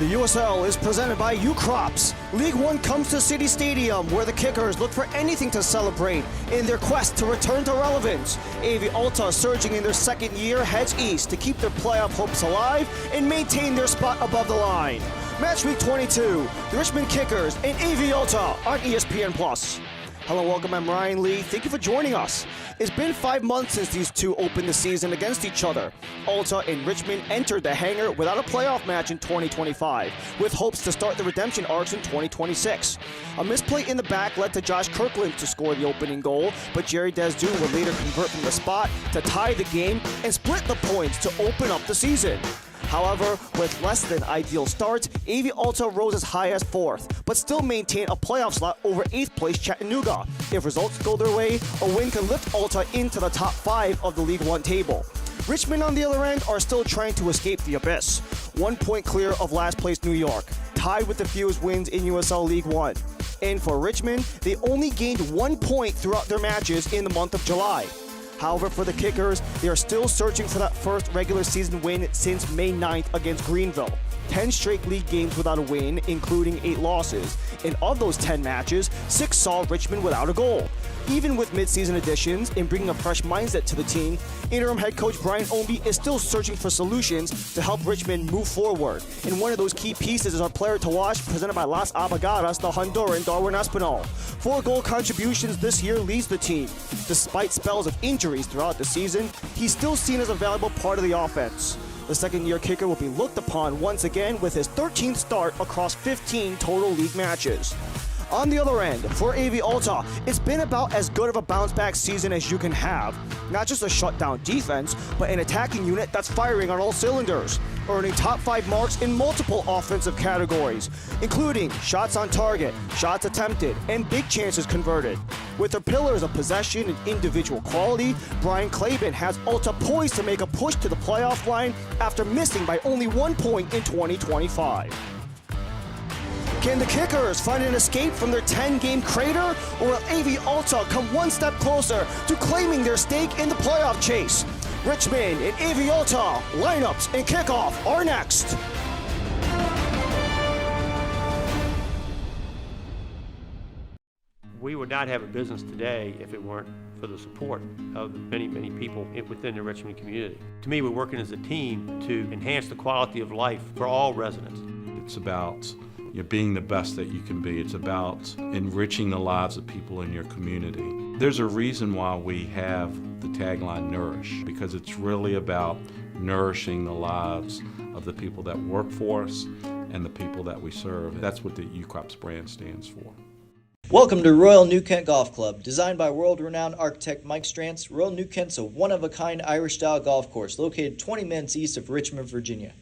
The USL is presented by U-Crops. League One comes to City Stadium, where the Kickers look for anything to celebrate in their quest to return to relevance. AV Alta, surging in their second year, heads east to keep their playoff hopes alive and maintain their spot above the line. Match week 22, the Richmond Kickers and AV Alta on ESPN+. Hello, welcome, I'm Ryan Lee. Thank you for joining us. It's been 5 months since these two opened the season against each other. Alta and Richmond entered the hangar without a playoff match in 2025, with hopes to start the redemption arcs in 2026. A misplay in the back led to Josh Kirkland to score the opening goal, but Jerry Desdoux would later convert from the spot to tie the game and split the points to open up the season. However, with less than ideal starts, AV Alta rose as high as 4th, but still maintained a playoff slot over 8th place Chattanooga. If results go their way, a win can lift Alta into the top 5 of the League One table. Richmond, on the other end, are still trying to escape the abyss. 1 point clear of last place New York, tied with the fewest wins in USL League One. And for Richmond, they only gained 1 point throughout their matches in the month of July. However, for the Kickers, they are still searching for that first regular season win since May 9th against Greenville. 10 straight league games without a win, including 8 losses. And of those 10 matches, 6 saw Richmond without a goal. Even with mid-season additions and bringing a fresh mindset to the team, interim head coach Brian Ownby is still searching for solutions to help Richmond move forward. And one of those key pieces is our player to watch, presented by Las Abogadas, the Honduran Darwin Espinal. 4 goal contributions this year leads the team. Despite spells of injuries throughout the season, he's still seen as a valuable part of the offense. The second-year kicker will be looked upon once again with his 13th start across 15 total league matches. On the other end, for AV Alta, it's been about as good of a bounce-back season as you can have. Not just a shutdown defense, but an attacking unit that's firing on all cylinders, earning top 5 marks in multiple offensive categories, including shots on target, shots attempted, and big chances converted. With their pillars of possession and individual quality, Brian Claben has Alta poised to make a push to the playoff line after missing by only 1 point in 2025. Can the Kickers find an escape from their 10-game crater, or will AV Alta come one step closer to claiming their stake in the playoff chase? Richmond and AV Alta lineups and kickoff are next. We would not have a business today if it weren't for the support of the many, many people within the Richmond community. To me, we're working as a team to enhance the quality of life for all residents. It's about being the best that you can be. It's about enriching the lives of people in your community. There's a reason why we have the tagline Nourish, because it's really about nourishing the lives of the people that work for us and the people that we serve. That's what the U-Crops brand stands for. Welcome to Royal New Kent Golf Club. Designed by world-renowned architect Mike Strantz, Royal New Kent's a one-of-a-kind Irish-style golf course located 20 minutes east of Richmond, Virginia.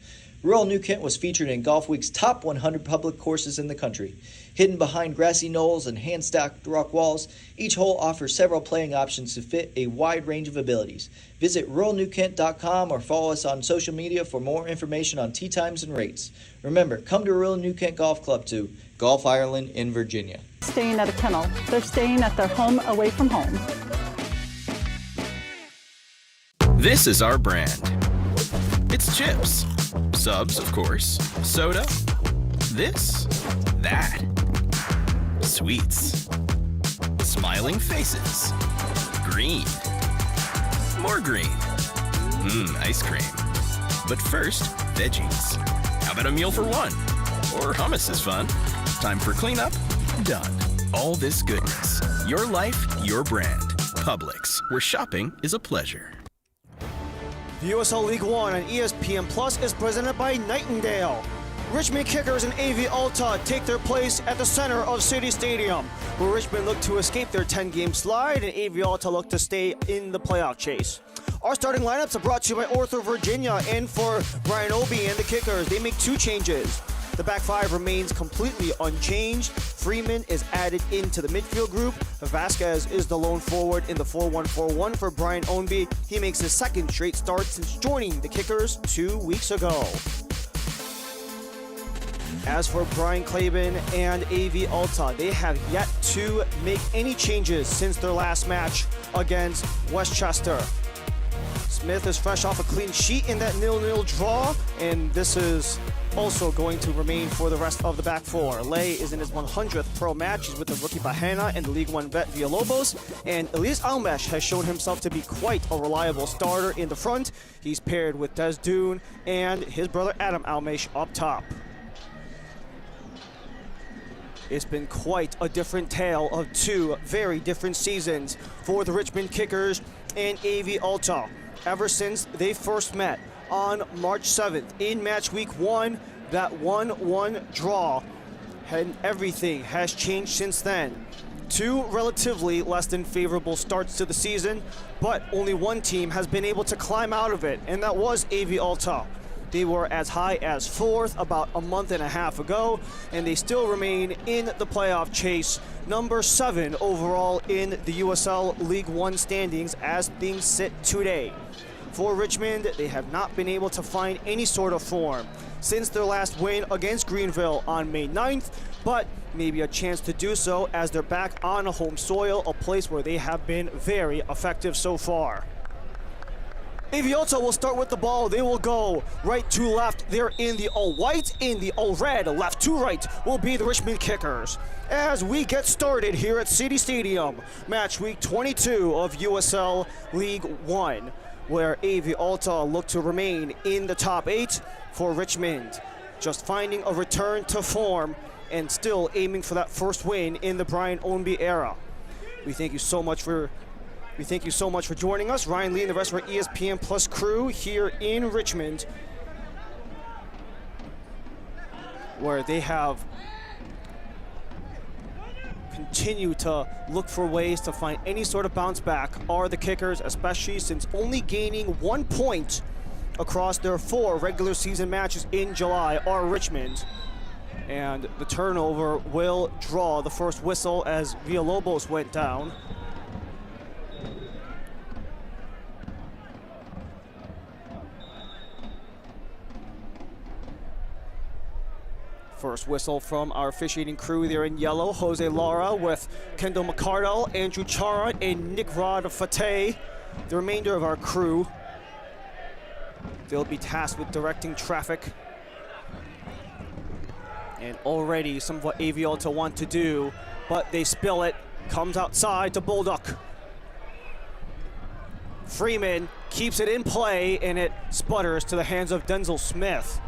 Royal New Kent was featured in Golf Week's top 100 public courses in the country. Hidden behind grassy knolls and hand-stacked rock walls, each hole offers several playing options to fit a wide range of abilities. Visit RoyalNewKent.com or follow us on social media for more information on tee times and rates. Remember, come to Royal New Kent Golf Club to Golf Ireland in Virginia. Staying at a kennel. They're staying at their home away from home. This is our brand. It's chips. Subs, of course. Soda. This. That. Sweets. Smiling faces. Green. More green. Ice cream. But first, veggies. How about a meal for one? Or hummus is fun. Time for cleanup? Done. All this goodness. Your life, your brand. Publix, where shopping is a pleasure. The USL League One on ESPN Plus is presented by Nightingale. Richmond Kickers and AV Alta take their place at the center of City Stadium, where Richmond look to escape their 10-game slide and AV Alta look to stay in the playoff chase. Our starting lineups are brought to you by Ortho Virginia, and for Brian Ownby and the Kickers, they make 2 changes. The back 5 remains completely unchanged. Freeman is added into the midfield group. Vasquez is the lone forward in the 4-1-4-1 for Brian Ownby. He makes his 2nd straight start since joining the Kickers 2 weeks ago. As for Brian Claben and AV Alta, they have yet to make any changes since their last match against Westchester. Smith is fresh off a clean sheet in that 0-0 draw, and this is also going to remain for the rest of the back four. Lay is in his 100th pro match. He's with the rookie Bahena and the League One vet Villalobos. And Elias Almesh has shown himself to be quite a reliable starter in the front. He's paired with Des Dune and his brother Adam Almesh up top. It's been quite a different tale of two very different seasons for the Richmond Kickers and AV Alta. Ever since they first met on March 7th in match week 1, that 1-1 draw, and everything has changed since then. Two relatively less than favorable starts to the season, but only one team has been able to climb out of it, and that was AV Alta. They were as high as 4th about a month and a half ago, and they still remain in the playoff chase, number 7 overall in the USL League One standings as things sit today. For Richmond, they have not been able to find any sort of form since their last win against Greenville on May 9th, but maybe a chance to do so as they're back on a home soil, a place where they have been very effective so far. AV Alta will start with the ball. They will go right to left. They're in the all-white, in the all-red. Left to right will be the Richmond Kickers. As we get started here at City Stadium, match week 22 of USL League One, where AV Alta look to remain in the top 8 for Richmond, just finding a return to form and still aiming for that first win in the Brian Ownby era. We thank you so much for joining us. Ryan Lee and the rest of our ESPN Plus crew here in Richmond, where they have continued to look for ways to find any sort of bounce back, are the Kickers, especially since only gaining 1 point across their 4 regular season matches in July are Richmond. And the turnover will draw the first whistle as Villalobos went down. First whistle from our officiating crew there in yellow. Jose Lara with Kendall McCardle, Andrew Chara, and Nick Rod Fateh. The remainder of our crew, they'll be tasked with directing traffic. And already some of what AV Alta want to do, but they spill it. Comes outside to Bulldog. Freeman keeps it in play, and it sputters to the hands of Denzel Smith.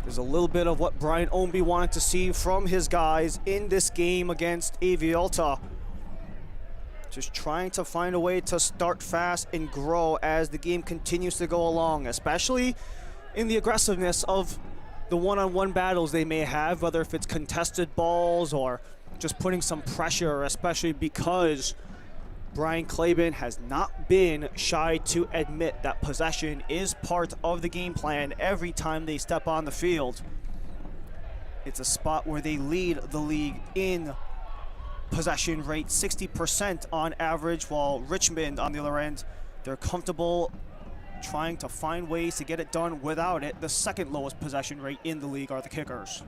There's a little bit of what Brian Ownby wanted to see from his guys in this game against AV Alta. Just trying to find a way to start fast and grow as the game continues to go along, especially in the aggressiveness of the one-on-one battles they may have, whether if it's contested balls or just putting some pressure, especially because Brian Claiborne has not been shy to admit that possession is part of the game plan every time they step on the field. It's a spot where they lead the league in possession rate, 60% on average, while Richmond, on the other end, they're comfortable trying to find ways to get it done without it. The second lowest possession rate in the league are the Kickers.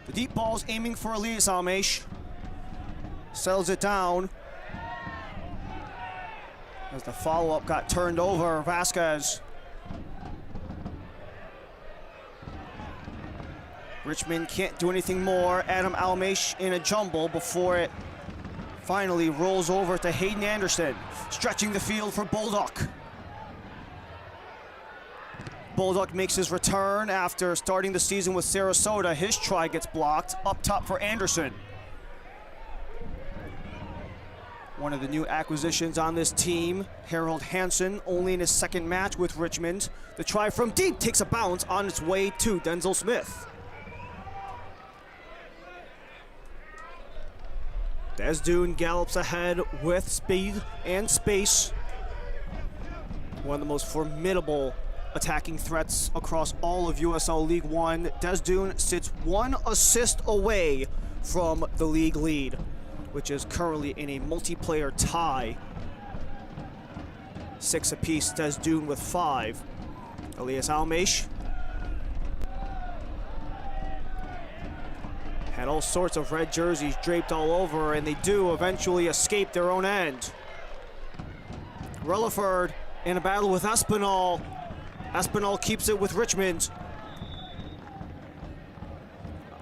The deep ball's aiming for Elias Almesh. Settles it down. As the follow-up got turned over, Vasquez. Richmond can't do anything more. Adam Almesh in a jumble before it finally rolls over to Hayden Anderson, stretching the field for Bulldog. Bulldog makes his return after starting the season with Sarasota. His try gets blocked. Up top for Anderson. One of the new acquisitions on this team, Harold Hansen, only in his second match with Richmond. The try from deep takes a bounce on its way to Denzel Smith. Des Dune gallops ahead with speed and space. One of the most formidable attacking threats across all of USL League One. Des Dune sits 1 assist away from the league lead, which is currently in a multiplayer tie. 6 apiece, Des Dune with 5. Elias Almesh had all sorts of red jerseys draped all over, and they do eventually escape their own end. Relaford in a battle with Espinal. Espinal keeps it with Richmond.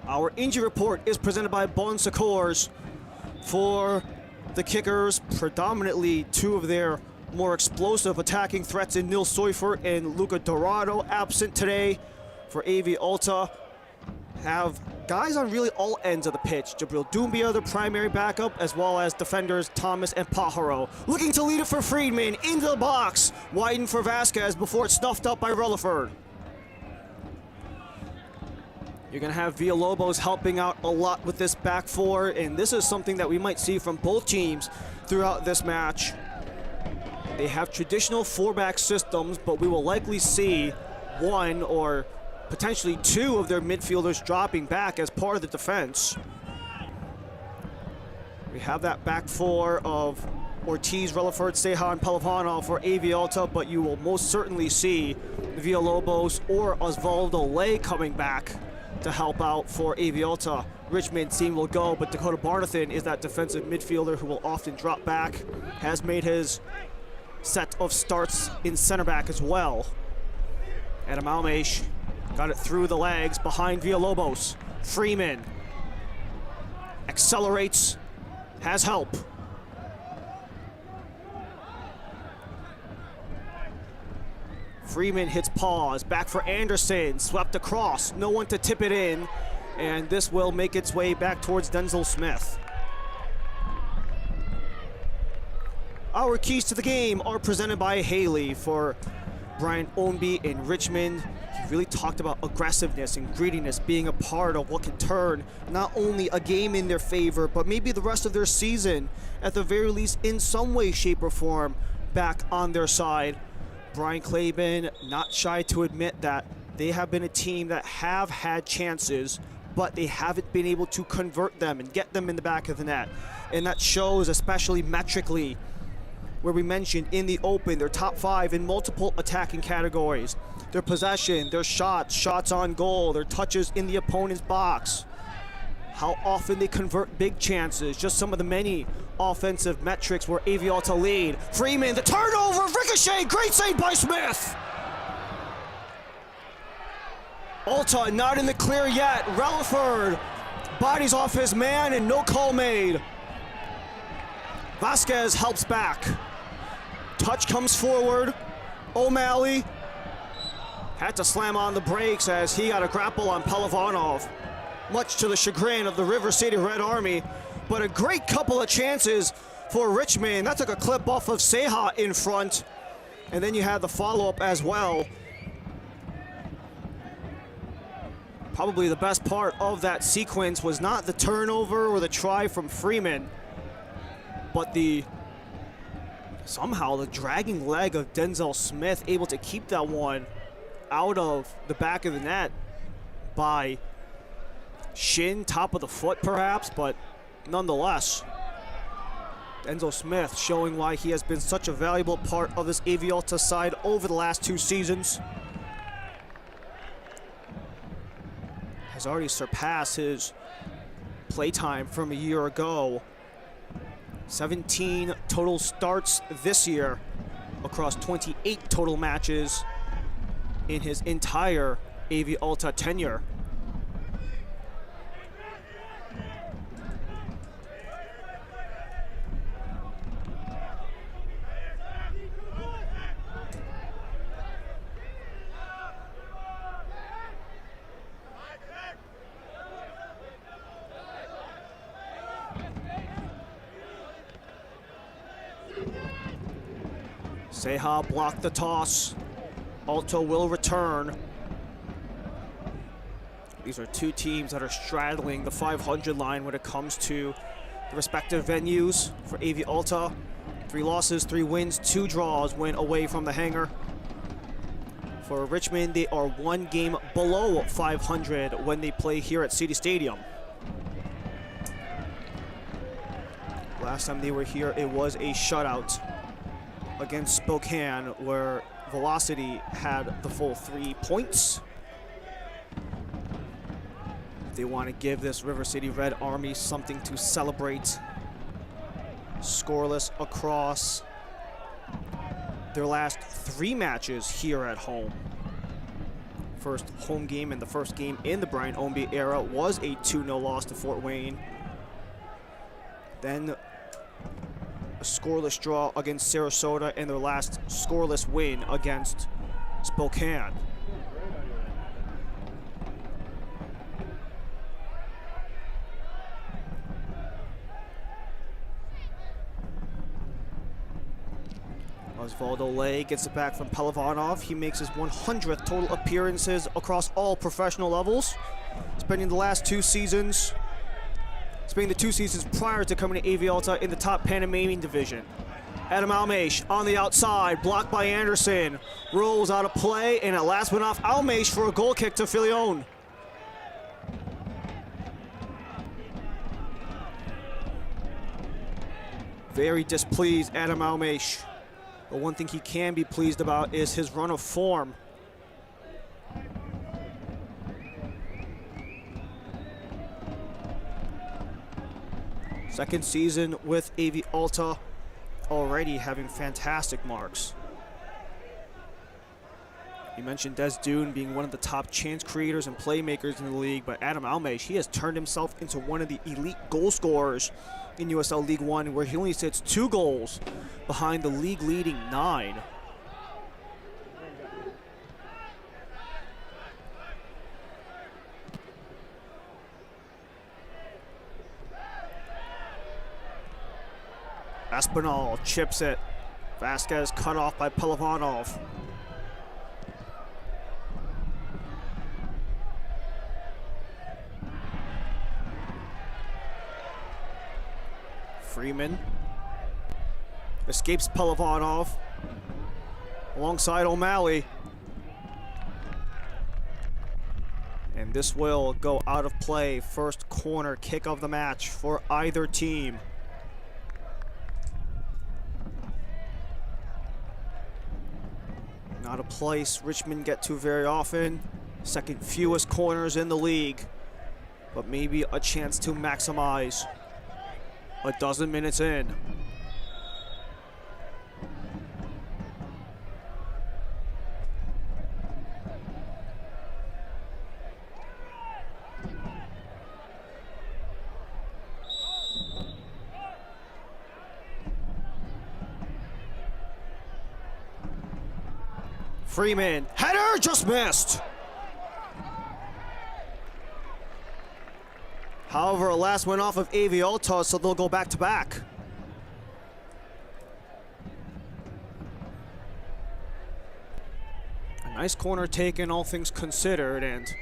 Our injury report is presented by Bon Secours. For the Kickers, predominantly two of their more explosive attacking threats in Nil Seufert and Luca Dorado absent today. For AV Alta, have guys on really all ends of the pitch. Jabril Doumbia, the primary backup, as well as defenders Thomas and Pajaro. Looking to lead it for Friedman, into the box, widen for Vasquez before it's snuffed up by Relaford. You're going to have Villalobos helping out a lot with this back four, and this is something that we might see from both teams throughout this match. They have traditional four-back systems, but we will likely see one or potentially two of their midfielders dropping back as part of the defense. We have that back four of Ortiz, Relaford, Ceja, and Palavanov for AV Alta, but you will most certainly see Villalobos or Osvaldo Ley coming back to help out for AV Alta. Richmond team will go, but Dakota Barnathan is that defensive midfielder who will often drop back, has made his set of starts in center back as well. Adam Almesh got it through the legs behind Villalobos. Freeman accelerates, has help. Freeman hits pause, back for Anderson, swept across, no one to tip it in, and this will make its way back towards Denzel Smith. Our keys to the game are presented by Haley. For Brian Ownby in Richmond, he really talked about aggressiveness and greediness being a part of what can turn not only a game in their favor, but maybe the rest of their season, at the very least in some way, shape, or form, back on their side. Brian Claben not shy to admit that they have been a team that have had chances, but they haven't been able to convert them and get them in the back of the net. And that shows especially metrically, where we mentioned in the open, they're top 5 in multiple attacking categories. Their possession, their shots, shots on goal, their touches in the opponent's box. How often they convert big chances, just some of the many offensive metrics where AV Alta lead. Freeman, the turnover, ricochet, great save by Smith. Alta not in the clear yet. Relaford bodies off his man and no call made. Vasquez helps back. Touch comes forward. O'Malley had to slam on the brakes as he got a grapple on Palavanov, much to the chagrin of the River City Red Army. But a great couple of chances for Richmond. That took a clip off of Ceja in front. And then you had the follow-up as well. Probably the best part of that sequence was not the turnover or the try from Freeman, but somehow the dragging leg of Denzel Smith, able to keep that one out of the back of the net by shin, top of the foot perhaps, but nonetheless, Denzel Smith showing why he has been such a valuable part of this AV Alta side over the last 2 seasons. Has already surpassed his playtime from a year ago. 17 total starts this year across 28 total matches in his entire AV Alta tenure. Ceja blocked the toss. Alta will return. These are two teams that are straddling the 500 line when it comes to the respective venues. For AV Alta, 3 losses, 3 wins, 2 draws when away from the hangar. For Richmond, they are 1 game below 500 when they play here at City Stadium. Last time they were here, it was a shutout against Spokane, where Velocity had the full 3 points. They want to give this River City Red Army something to celebrate. Scoreless across their last 3 matches here at home. First home game and the first game in the Brian Ownby era was a 2-0 loss to Fort Wayne. Then a scoreless draw against Sarasota and their last scoreless win against Spokane. Osvaldo Lay gets it back from Pelivanov. He makes his 100th total appearances across all professional levels, spending the 2 seasons prior to coming to AV Alta in the top Panamanian division. Adam Almesh on the outside, blocked by Anderson, rolls out of play, and at last went off Almesh for a goal kick to Filion. Very displeased, Adam Almesh. But one thing he can be pleased about is his run of form. Second season with AV Alta, already having fantastic marks. You mentioned Des Dune being one of the top chance creators and playmakers in the league, but Adam Almesh, he has turned himself into one of the elite goal scorers in USL League One, where he only sits 2 goals behind the league leading 9. Espinal chips it. Vasquez cut off by Pelivanov. Freeman escapes Pelivanov alongside O'Malley. And this will go out of play. First corner kick of the match for either team. Not a place Richmond get to very often. Second fewest corners in the league, but maybe a chance to maximize. A dozen minutes in. Freeman, header, just missed. However, last went off of AV Alta, so they'll go back to back. A nice corner taken, all things considered, and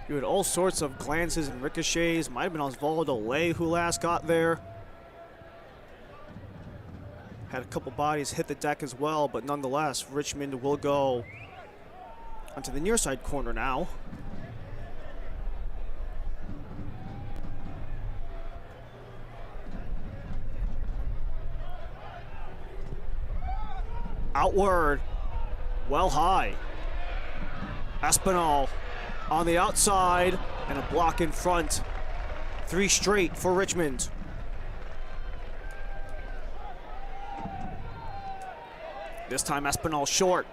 you had all sorts of glances and ricochets. Might have been Osvaldo Lay who last got there. Had a couple bodies hit the deck as well, but nonetheless, Richmond will go onto the near side corner now. Outward, well high. Espinal on the outside and a block in front. 3 straight for Richmond. This time Espinal short.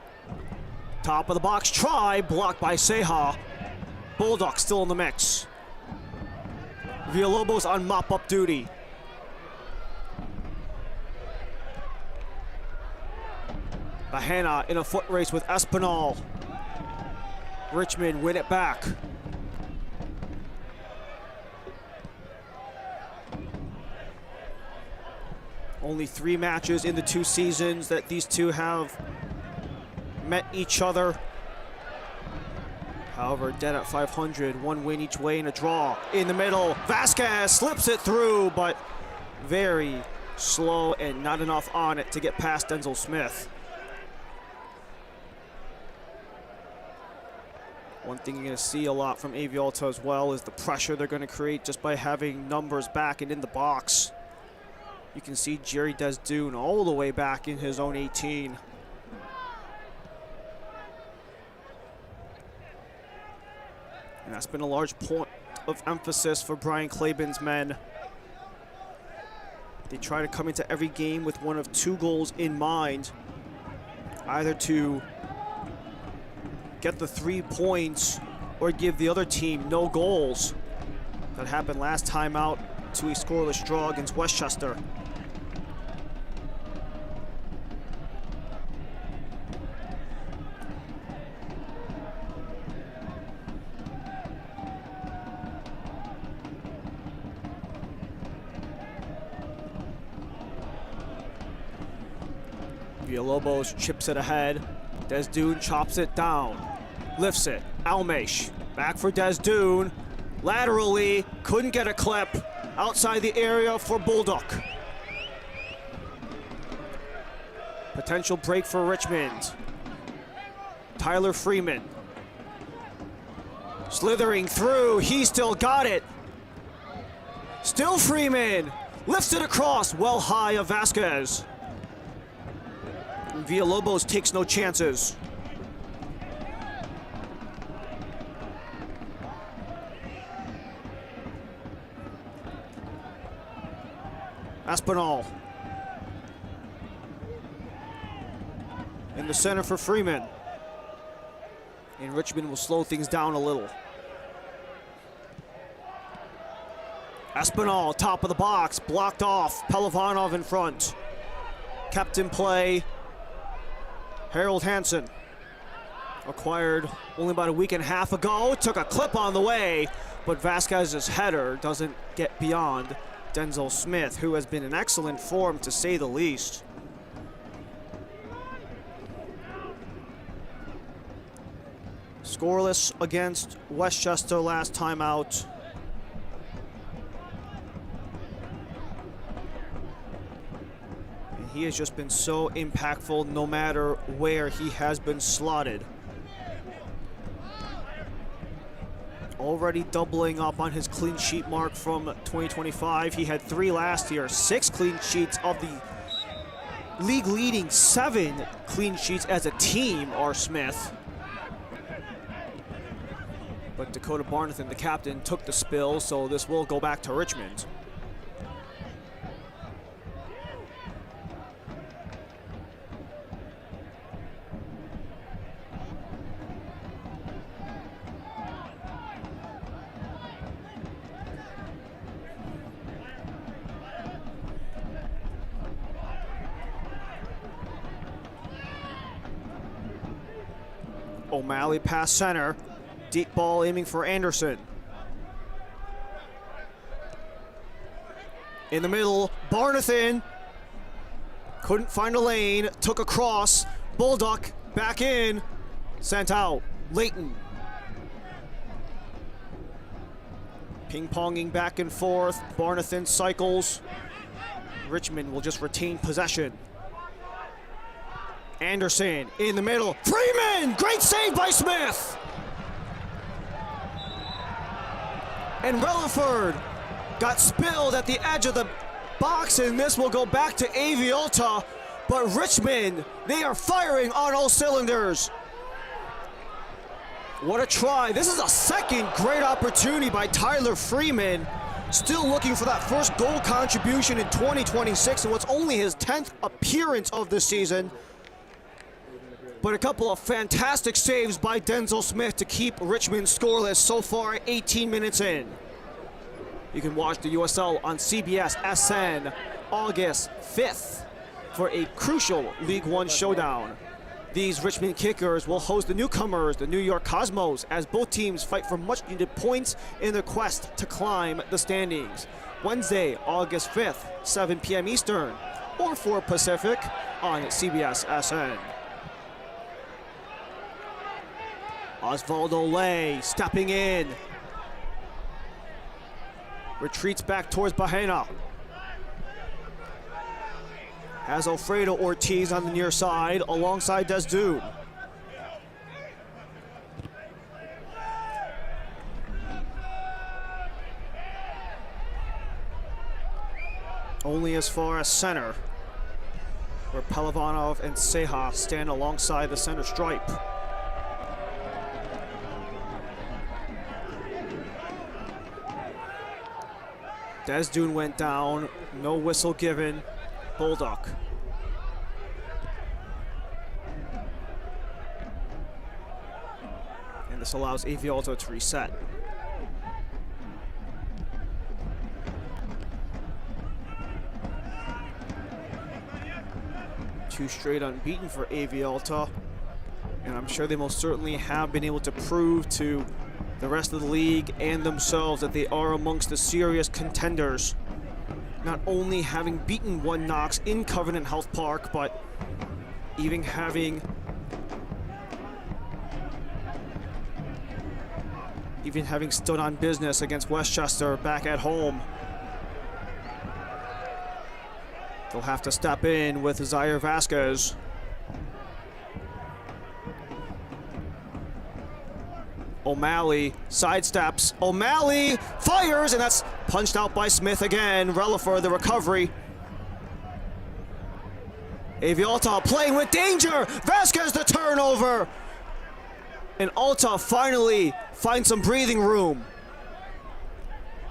Top of the box try, blocked by Ceja. Bulldog still in the mix. Villalobos on mop-up duty. Bahena in a foot race with Espinal. Richmond win it back. Only 3 matches in the 2 seasons that these two have met each other. However, dead at 500, 1 win each way and a draw. In the middle, Vasquez slips it through, but very slow and not enough on it to get past Denzel Smith. One thing you're going to see a lot from AV Alta as well is the pressure they're going to create just by having numbers back and in the box. You can see Jerry Desdune all the way back in his own 18. And that's been a large point of emphasis for Brian Claiborne's men. They try to come into every game with one of 2 goals in mind. either to get the 3 points or give the other team no goals. That happened last time out to a scoreless draw against Westchester. Villalobos chips it ahead. Desdune chops it down. Lifts it. Almesh. Back for Desdune. Laterally. Couldn't get a clip. Outside the area for Bulldog. Potential break for Richmond. Tyler Freeman. Slithering through. He still got it. Still Freeman. Lifts it across. Well high of Vasquez. Villalobos takes no chances. Aspinall. In the center for Freeman. And Richmond will slow things down a little. Aspinall, top of the box, blocked off. Pelivanov in front. Kept in play. Harold Hansen, acquired only about a week and a half ago, took a clip on the way, but Vasquez's header doesn't get beyond Denzel Smith, who has been in excellent form to say the least. Scoreless against Westchester last time out. He has just been so impactful no matter where he has been slotted. Already doubling up on his clean sheet mark from 2025. He had 3 last year, 6 clean sheets of the league leading 7 clean sheets as a team are Smith. But Dakota Barnathan, the captain, took the spill, so this will go back to Richmond. O'Malley pass center. Deep ball aiming for Anderson. In the middle, Barnathan. Couldn't find a lane. Took a cross. Bulldog back in. Sent out. Leighton. Ping-ponging back and forth. Barnathan cycles. Richmond will just retain possession. Anderson in the middle. Freeman! Great save by Smith! And Relaford got spilled at the edge of the box, and this will go back to AV Alta. But Richmond, they are firing on all cylinders. What a try. This is a second great opportunity by Tyler Freeman. Still looking for that first goal contribution in 2026, and what's only his 10th appearance of the season. But a couple of fantastic saves by Denzel Smith to keep Richmond scoreless so far, 18 minutes in. You can watch the USL on CBS SN August 5th for a crucial League One showdown. These Richmond kickers will host the newcomers, the New York Cosmos, as both teams fight for much-needed points in their quest to climb the standings. Wednesday, August 5th, 7 p.m. Eastern, or 4 Pacific on CBS SN. Osvaldo Lay stepping in. Retreats back towards Bahena. Has Alfredo Ortiz on the near side alongside Desdune. Only as far as center, where Pelivanov and Seha stand alongside the center stripe. Desdune went down, no whistle given. Bulldog. This allows AV Alta to reset. Two straight unbeaten for AV Alta. And I'm sure they most certainly have been able to prove to the rest of the league and themselves that they are amongst the serious contenders. Not only having beaten One Knox in Covenant Health Park, but even having stood on business against Westchester back at home. They'll have to step in with Zaire Vasquez. O'Malley sidesteps. O'Malley fires, and that's punched out by Smith again. Relifer the recovery. AV Alta playing with danger. Vasquez the turnover. And Alta finally finds some breathing room.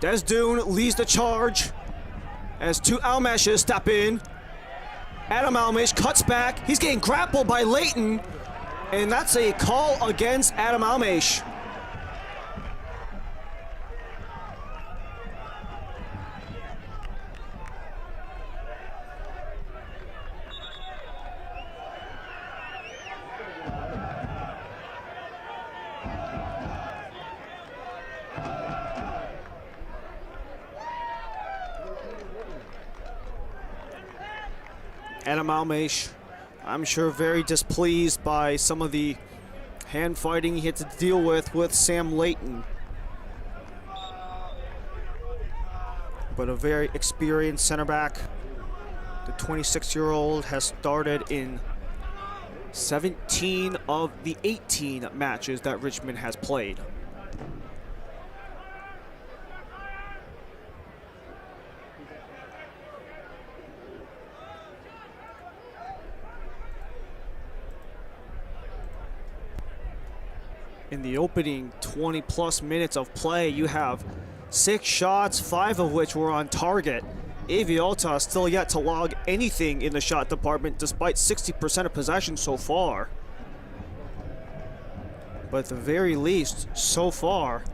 Desdune leads the charge as two Almeshes step in. Adam Almesh cuts back. He's getting grappled by Leighton, and that's a call against Adam Almesh. Adam Almesh, I'm sure very displeased by some of the hand fighting he had to deal with Sam Leighton. But a very experienced center back. The 26-year-old has started in 17 of the 18 matches that Richmond has played. In the opening 20-plus minutes of play, you have 6 shots, 5 of which were on target. AV Alta still yet to log anything in the shot department despite 60% of possession so far. But at the very least, so far,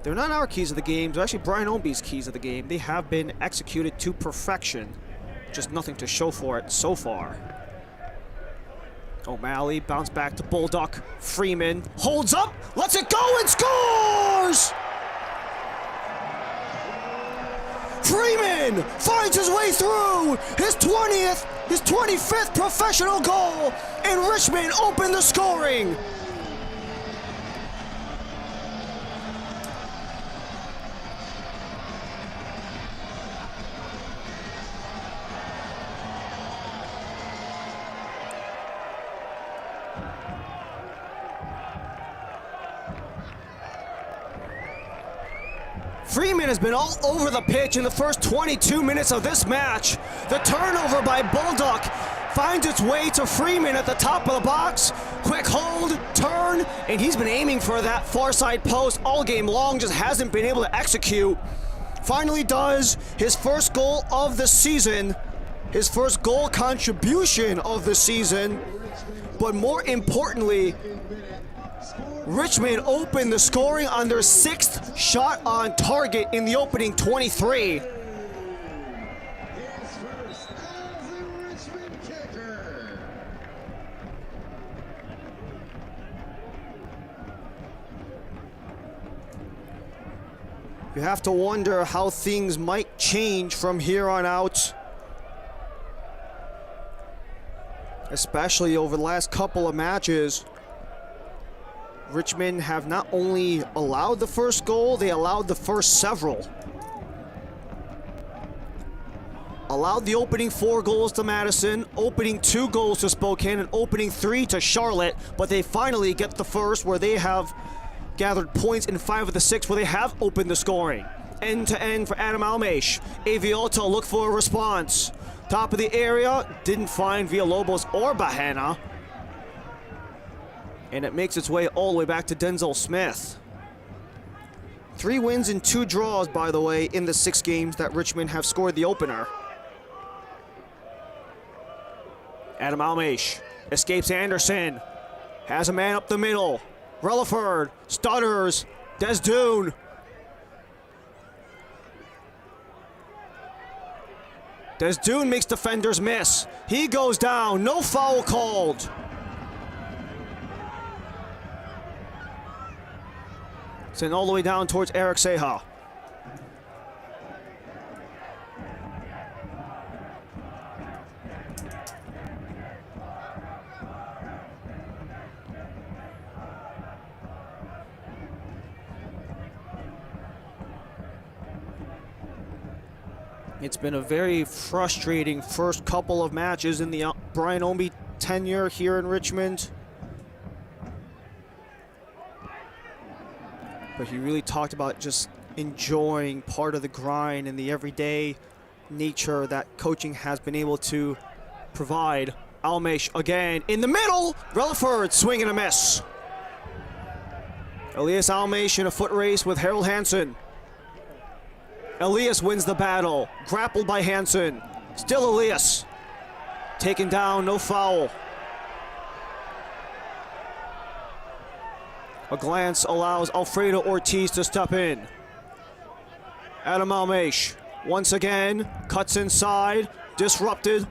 they're not our keys of the game. They're actually Brian Ownby's keys of the game. They have been executed to perfection. Just nothing to show for it so far. O'Malley bounce back to Bulldog. Freeman holds up, lets it go, and scores! Freeman finds his way through his 25th professional goal, and Richmond opened the scoring. Freeman has been all over the pitch in the first 22 minutes of this match. The turnover by Bulldog finds its way to Freeman at the top of the box. Quick hold, turn, and he's been aiming for that far side post all game long, just hasn't been able to execute. Finally does his first goal of the season, his first goal contribution of the season, but more importantly, Richmond opened the scoring on their 6th shot on target in the opening 23. You have to wonder how things might change from here on out, especially over the last couple of matches. Richmond have not only allowed the first goal, they allowed the first several. Allowed the opening 4 goals to Madison, opening 2 goals to Spokane, and opening 3 to Charlotte, but they finally get the first where they have gathered points in 5 of the 6 where they have opened the scoring. End to end for Adam Almesh. AV Alta look for a response. Top of the area, didn't find Villalobos or Bahena. And it makes its way all the way back to Denzel Smith. 3 wins and 2 draws, by the way, in the 6 games that Richmond have scored the opener. Adam Almesh escapes Anderson. Has a man up the middle. Relaford stutters. Desdoon. Desdoon makes defenders miss. He goes down. No foul called. Sent all the way down towards Eric Seha. It's been a very frustrating first couple of matches in the Brian Ownby tenure here in Richmond. But he really talked about just enjoying part of the grind and the everyday nature that coaching has been able to provide. Almesh again in the middle. Relaford swing and a miss. Elias Almesh in a foot race with Harold Hansen. Elias wins the battle, grappled by Hansen. Still Elias. Taken down, no foul. A glance allows Alfredo Ortiz to step in. Adam Almesh once again cuts inside, disrupted.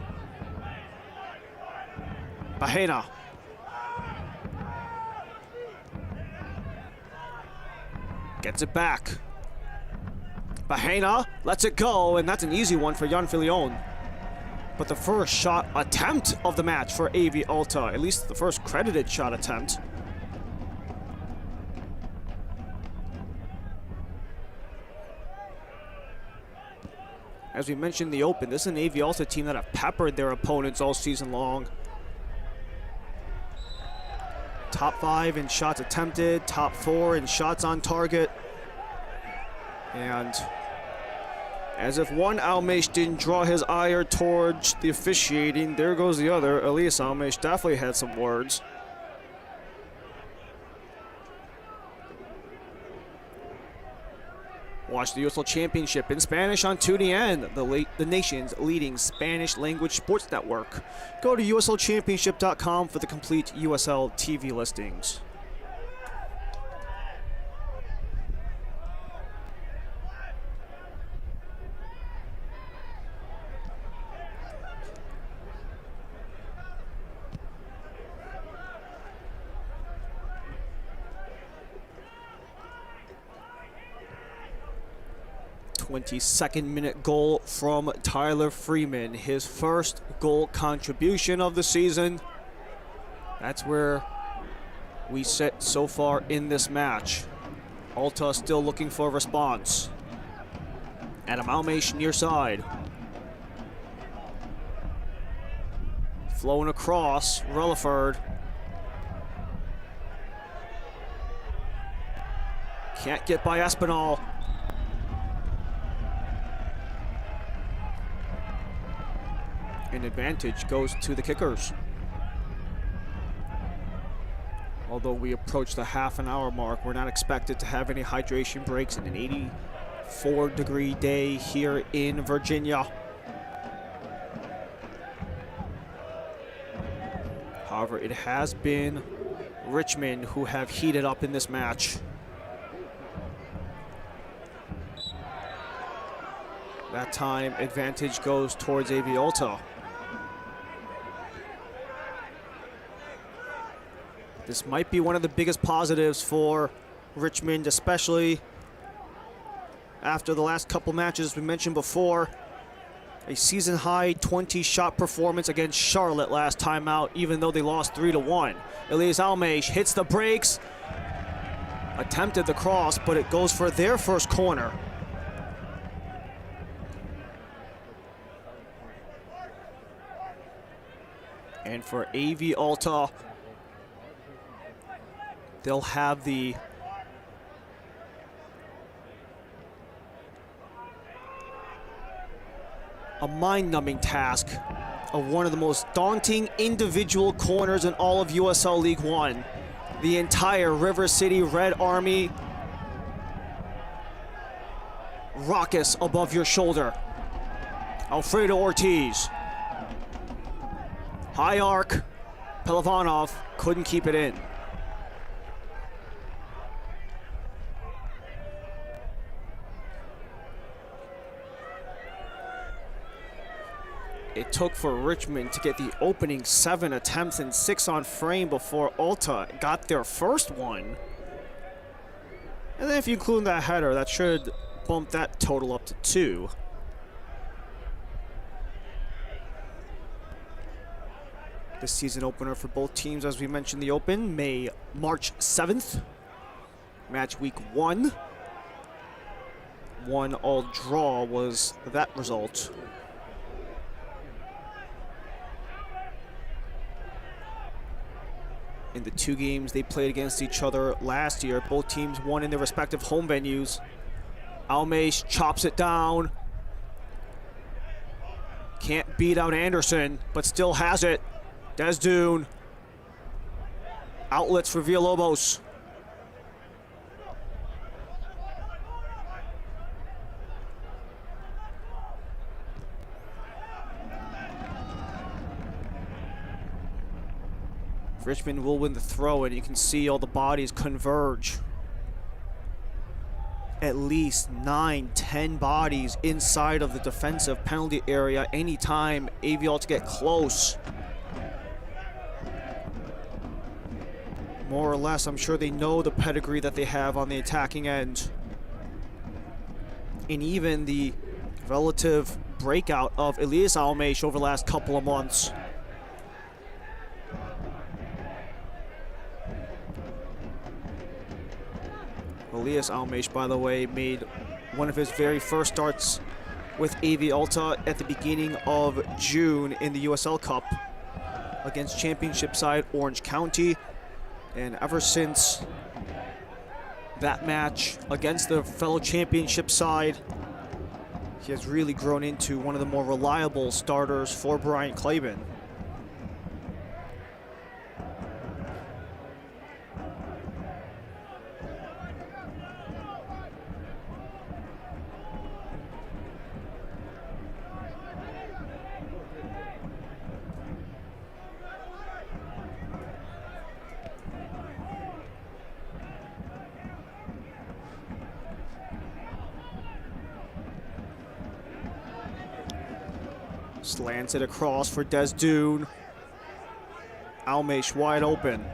Bahena. Gets it back. Bahena lets it go, and that's an easy one for Jan Filion. But the first shot attempt of the match for AV Alta, at least the first credited shot attempt. As we mentioned in the open, this is an AV Alta team that have peppered their opponents all season long. Top 5 in shots attempted, top 4 in shots on target. And as if one Almesh didn't draw his ire towards the officiating, there goes the other. Elias Almesh definitely had some words. Watch the USL Championship in Spanish on 2DN, the nation's leading Spanish language sports network. Go to uslchampionship.com for the complete USL TV listings. Second-minute goal from Tyler Freeman, his first goal contribution of the season. That's where we sit so far in this match. Alta still looking for a response. Adam Almesh near side. Flowing across, Relaford. Can't get by Espinal. An advantage goes to the kickers. Although we approach the half-an-hour mark, we're not expected to have any hydration breaks in an 84-degree day here in Virginia. However, it has been Richmond who have heated up in this match. That time, advantage goes towards AV Alta. This might be one of the biggest positives for Richmond, especially after the last couple matches we mentioned before. A season-high 20-shot performance against Charlotte last time out, even though they lost 3-1. Elias Almesh hits the brakes, attempted the cross, but it goes for their first corner. And for AV Alta, they'll have a mind-numbing task of one of the most daunting individual corners in all of USL League One. The entire River City Red Army raucous above your shoulder. Alfredo Ortiz. High arc. Pelivanov couldn't keep it in. it took for Richmond to get the opening 7 attempts and 6 on frame before Alta got their first one. And then if you include that header, that should bump that total up to 2. The season opener for both teams, as we mentioned, the Open, March 7th. Match week 1. 1-all draw was that result. In the 2 games they played against each other last year, both teams won in their respective home venues. Almesh chops it down. Can't beat out Anderson, but still has it. Desdoon. Outlets for Villalobos. Richmond will win the throw, and you can see all the bodies converge. At least 9-10 bodies inside of the defensive penalty area anytime AV Alta get close. More or less, I'm sure they know the pedigree that they have on the attacking end. And even the relative breakout of Elias Almesh over the last couple of months. Elias Almesh, by the way, made one of his very first starts with AV Alta at the beginning of June in the USL Cup against championship side Orange County. And ever since that match against the fellow championship side, he has really grown into one of the more reliable starters for Brian Claiborne. Slants it across for Desdoon. Almesh wide open.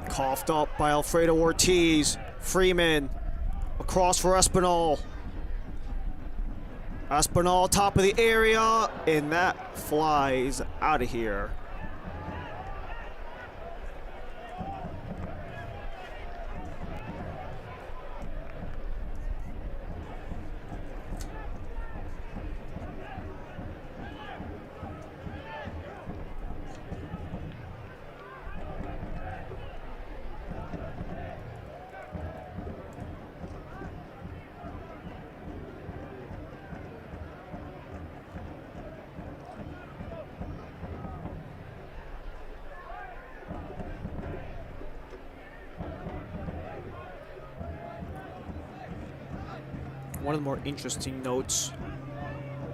Coughed up by Alfredo Ortiz. Freeman across for Espinal. Espinal, top of the area, and that flies out of here. One of the more interesting notes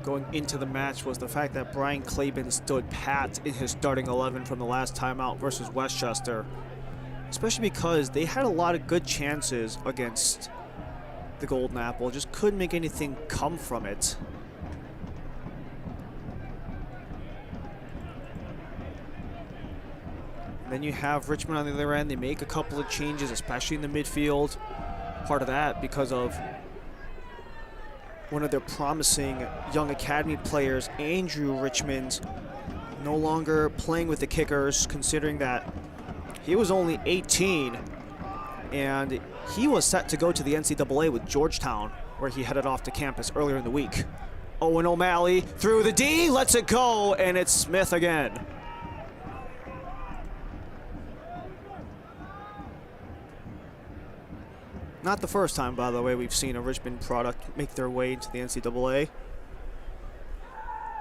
going into the match was the fact that Brian Claiborne stood pat in his starting 11 from the last time out versus Westchester, especially because they had a lot of good chances against the Golden Apple, just couldn't make anything come from it. And then you have Richmond on the other end. They make a couple of changes, especially in the midfield. Part of that because of one of their promising young academy players, Andrew Richmond, no longer playing with the Kickers, considering that he was only 18 and he was set to go to the NCAA with Georgetown, where he headed off to campus earlier in the week. Owen O'Malley through the D, lets it go, and it's Smith again. Not the first time, by the way, we've seen a Richmond product make their way into the NCAA.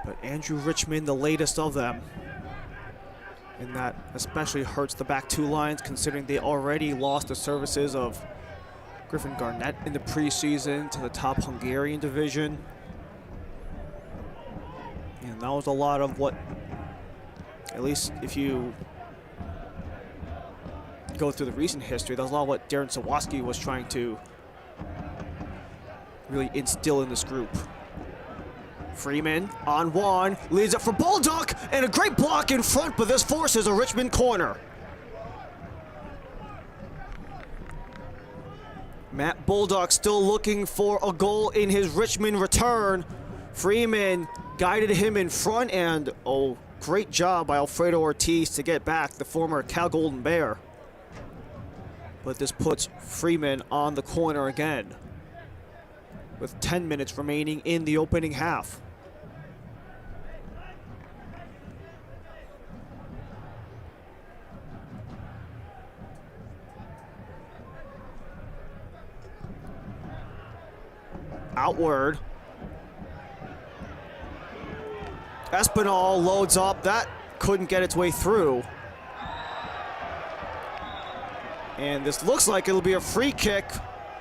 But Andrew Richmond, the latest of them. And that especially hurts the back 2 lines, considering they already lost the services of Griffin Garnett in the preseason to the top Hungarian division. And That was a lot of what, at least if you go through the recent history, that was a lot of what Darren Sawatsky was trying to really instill in this group. Freeman on one, leads it for Baldock, and a great block in front, but this forces a Richmond corner. Matt Baldock still looking for a goal in his Richmond return. Freeman guided him in front, and oh, great job by Alfredo Ortiz to get back, the former Cal Golden Bear. But this puts Freeman on the corner again, with 10 minutes remaining in the opening half. Outward. Espinal loads up. That couldn't get its way through. And this looks like it'll be a free kick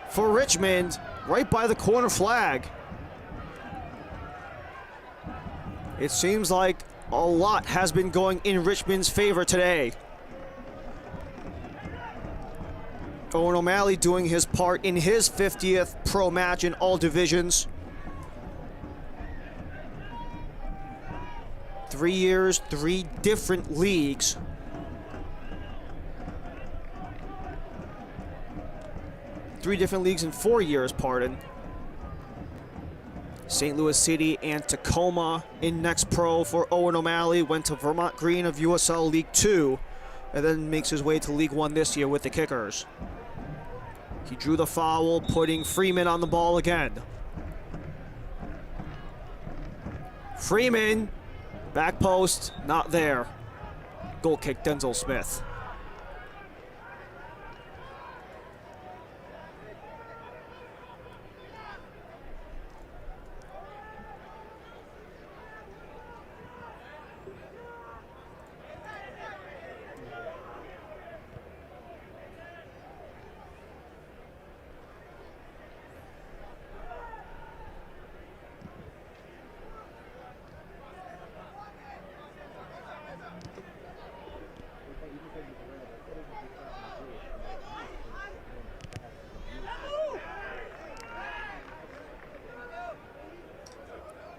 for Richmond, right by the corner flag. It seems like a lot has been going in Richmond's favor today. Owen O'Malley doing his part in his 50th pro match in all divisions. 3 years, 3 different leagues. Three different leagues in 4 years, pardon. St. Louis City and Tacoma in next pro for Owen O'Malley. Went to Vermont Green of USL League Two, and then makes his way to League One this year with the Kickers. He drew the foul, putting Freeman on the ball again. Freeman, back post, not there. Goal kick, Denzel Smith.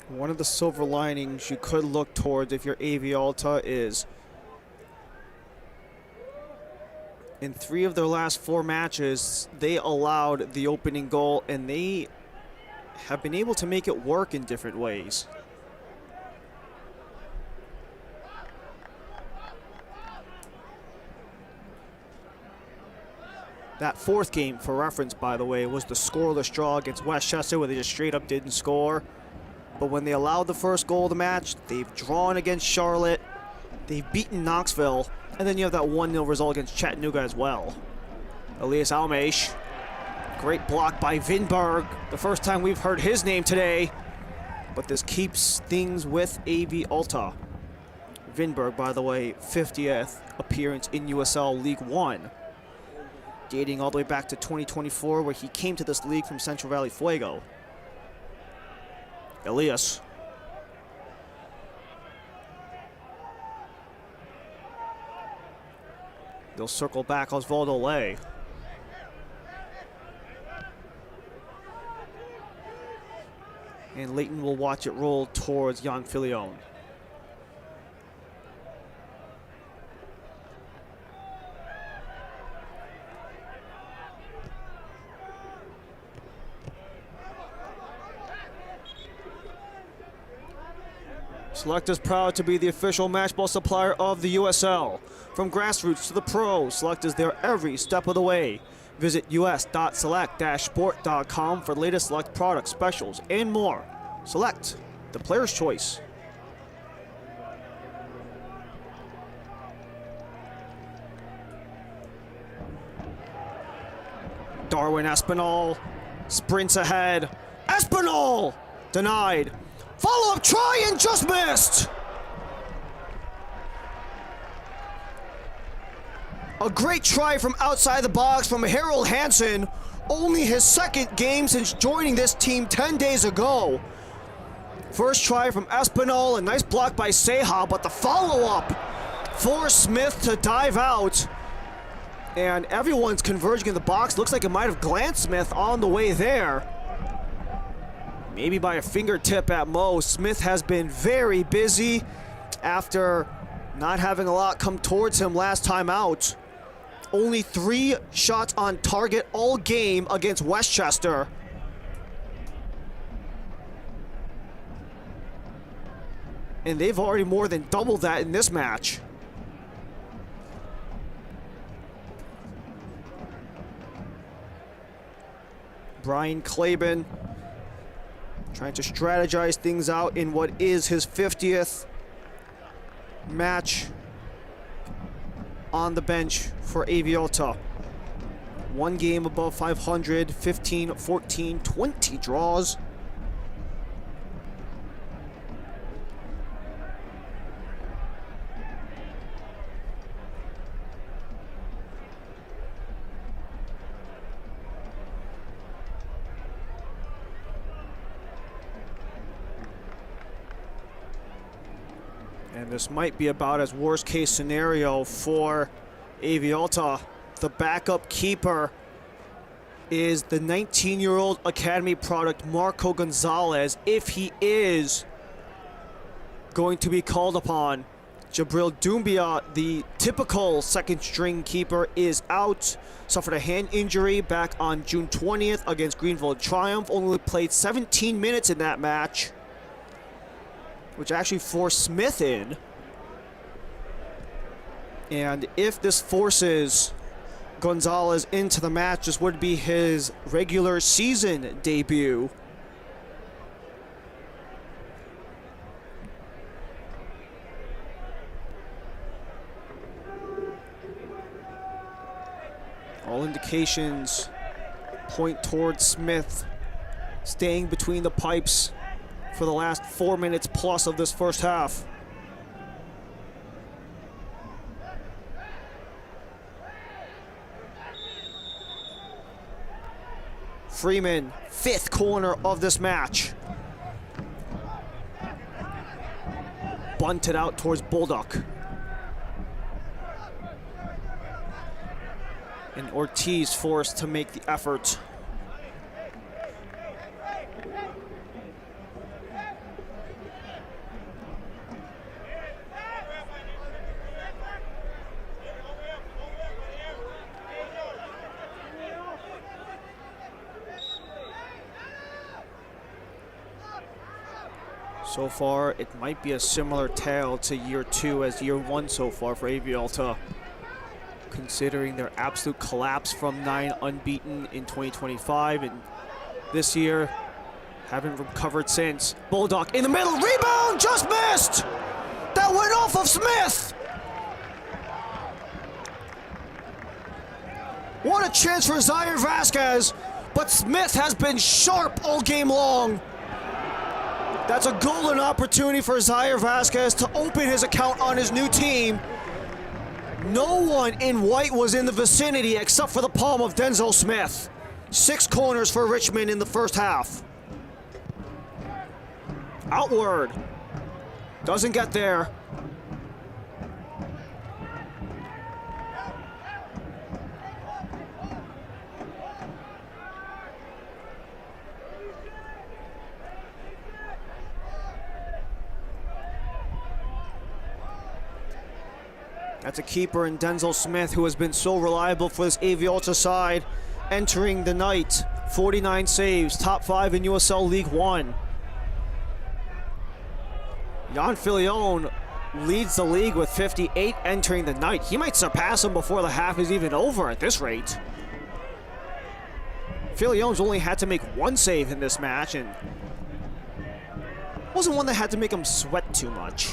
One of the silver linings you could look towards if you're AV Alta is in 3 of their last 4 matches, they allowed the opening goal, and they have been able to make it work in different ways. That 4th game, for reference, by the way, was the scoreless draw against Westchester, where they just straight up didn't score. But when they allowed the first goal of the match, they've drawn against Charlotte, they've beaten Knoxville, and then you have that 1-0 result against Chattanooga as well. Elias Almesh, great block by Vinberg, the first time we've heard his name today, but this keeps things with AV Alta. Vinberg, by the way, 50th appearance in USL League One, dating all the way back to 2024, where he came to this league from Central Valley Fuego. Elias. They'll circle back Osvaldo Lay. And Leighton will watch it roll towards Jan Filion. Select is proud to be the official match ball supplier of the USL. From grassroots to the pros, Select is there every step of the way. Visit us.select-sport.com for the latest Select product specials and more. Select, the player's choice. Darwin Espinal sprints ahead. Espinal denied. Follow-up try and just missed. A great try from outside the box from Harold Hansen. Only his 2nd game since joining this team 10 days ago. First try from Espinal, a nice block by Seha, but the follow-up for Smith to dive out. And everyone's converging in the box. Looks like it might have glanced Smith on the way there. Maybe by a fingertip at most. Smith has been very busy after not having a lot come towards him last time out. Only 3 shots on target all game against Westchester. And they've already more than doubled that in this match. Brian Claben trying to strategize things out in what is his 50th match on the bench for AV Alta. 1 game above 500, 15, 14, 20 draws. And this might be about as worst case scenario for AV Alta. The backup keeper is the 19-year-old academy product Marco Gonzalez, if he is going to be called upon. Jabril Doumbia, the typical second-string keeper, is out. Suffered a hand injury back on June 20th against Greenville Triumph. Only played 17 minutes in that match, which actually forced Smith in. And if this forces Gonzalez into the match, this would be his regular season debut. All indications point towards Smith staying between the pipes for the last 4 minutes plus of this first half. Freeman, 5th corner of this match. Bunted out towards Bulldog. And Ortiz forced to make the effort. So far, it might be a similar tale to year 2 as year 1 so far for AV Alta, considering their absolute collapse from 9 unbeaten in 2025, and this year haven't recovered since. Bulldog in the middle, rebound, just missed! That went off of Smith! What a chance for Zaire Vasquez, but Smith has been sharp all game long. That's a golden opportunity for Zaire Vasquez to open his account on his new team. No one in white was in the vicinity except for the palm of Denzel Smith. 6 corners for Richmond in the first half. Outward. Doesn't get there. That's a keeper in Denzel Smith, who has been so reliable for this AV Alta side. Entering the night, 49 saves, top 5 in USL League One. Jan Filion leads the league with 58 entering the night. He might surpass him before the half is even over at this rate. Filion's only had to make 1 save in this match, and wasn't one that had to make him sweat too much.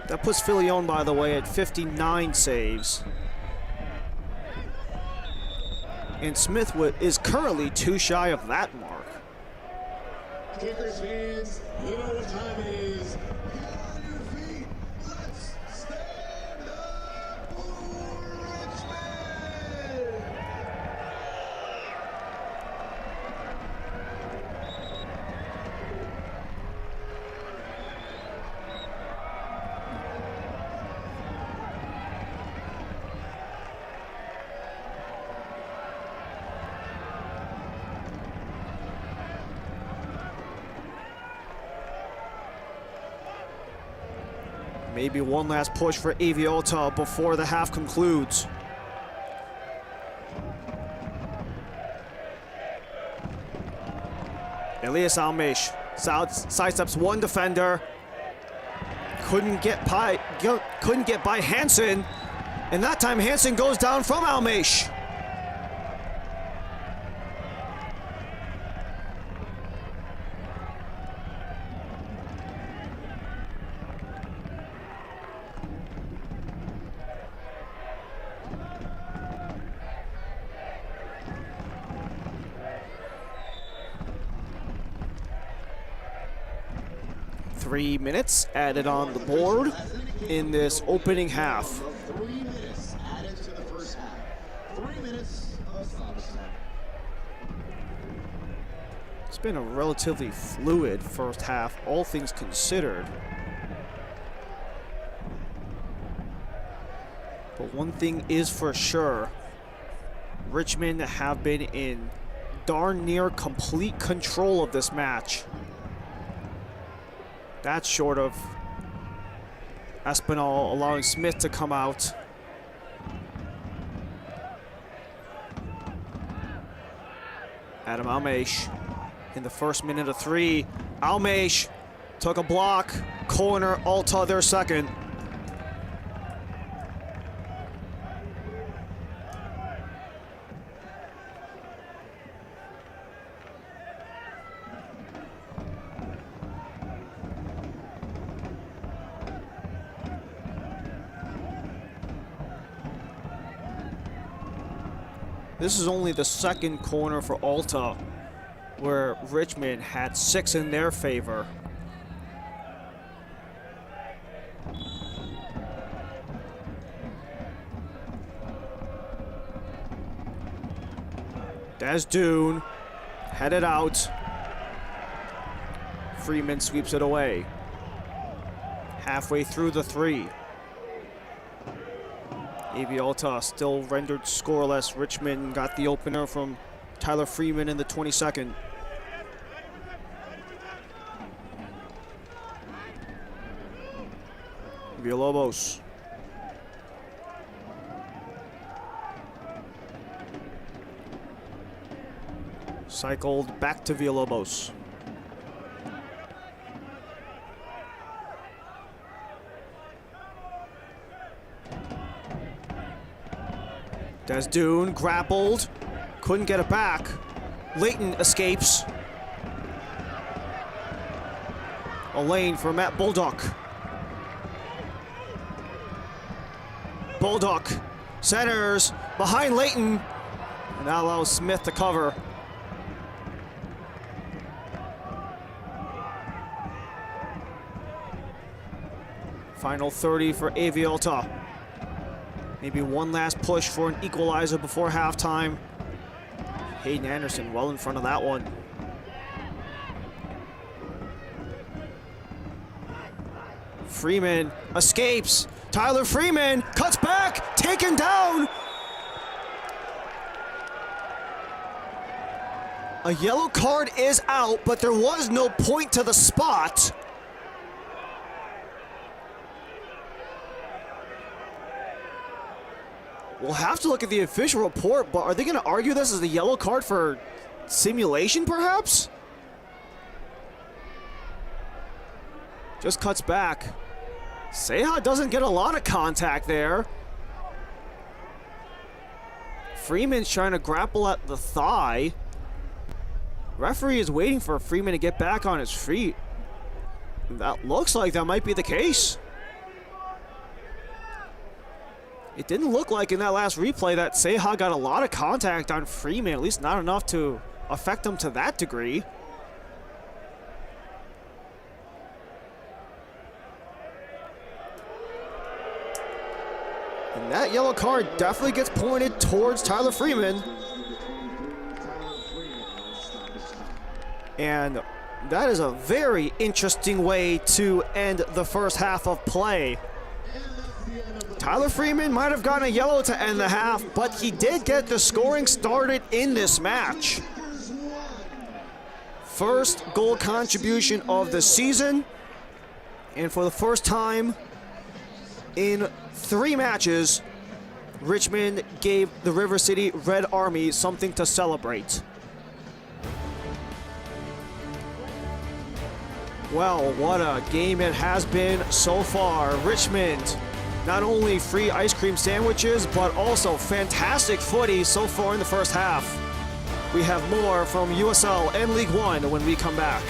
That puts Filion, by the way, at 59 saves. And Smith is currently 2 shy of that mark. Kickers fans, you know what time it is. Get on your feet. Let's stand up for Richmond. Maybe one last push for AV Alta before the half concludes. Elias Almesh sidesteps one defender. Couldn't get by Hansen, and that time Hansen goes down from Almesh. Three minutes added on the board in this opening half. 3 minutes added to the first half. 3 minutes of stoppage time. It's been a relatively fluid first half, all things considered. But one thing is for sure, Richmond have been in darn near complete control of this match. That's short of Espinal allowing Smith to come out. Adam Almesh in the first minute of 3. Almesh took a block, corner, Alta their second. This is only the second corner for Alta, where Richmond had 6 in their favor. Desdoon headed out. Freeman sweeps it away. Halfway through the 3. AV Alta still rendered scoreless. Richmond got the opener from Tyler Freeman in the 22nd. Villalobos. Cycled back to Villalobos. Desdoon grappled, couldn't get it back. Leighton escapes. A lane for Matt Bulldog. Bulldog centers behind Leighton, and that allows Smith to cover. Final 30 for AV Alta. Maybe one last push for an equalizer before halftime. Hayden Anderson well in front of that one. Freeman escapes. Tyler Freeman cuts back, taken down. A yellow card is out, but there was no point to the spot. We'll have to look at the official report, but are they going to argue this as a yellow card for simulation, perhaps? Just cuts back. Seha doesn't get a lot of contact there. Freeman's trying to grapple at the thigh. Referee is waiting for Freeman to get back on his feet. That looks like that might be the case. It didn't look like in that last replay that Seha got a lot of contact on Freeman, at least not enough to affect him to that degree. And that yellow card definitely gets pointed towards Tyler Freeman. And that is a very interesting way to end the first half of play. Tyler Freeman might have gotten a yellow to end the half, but he did get the scoring started in this match. First goal contribution of the season, and for the first time In 3 matches, Richmond gave the River City Red Army something to celebrate. Well, what a game it has been so far. Richmond, not only free ice cream sandwiches, but also fantastic footy so far in the first half. We have more from USL and League One when we come back.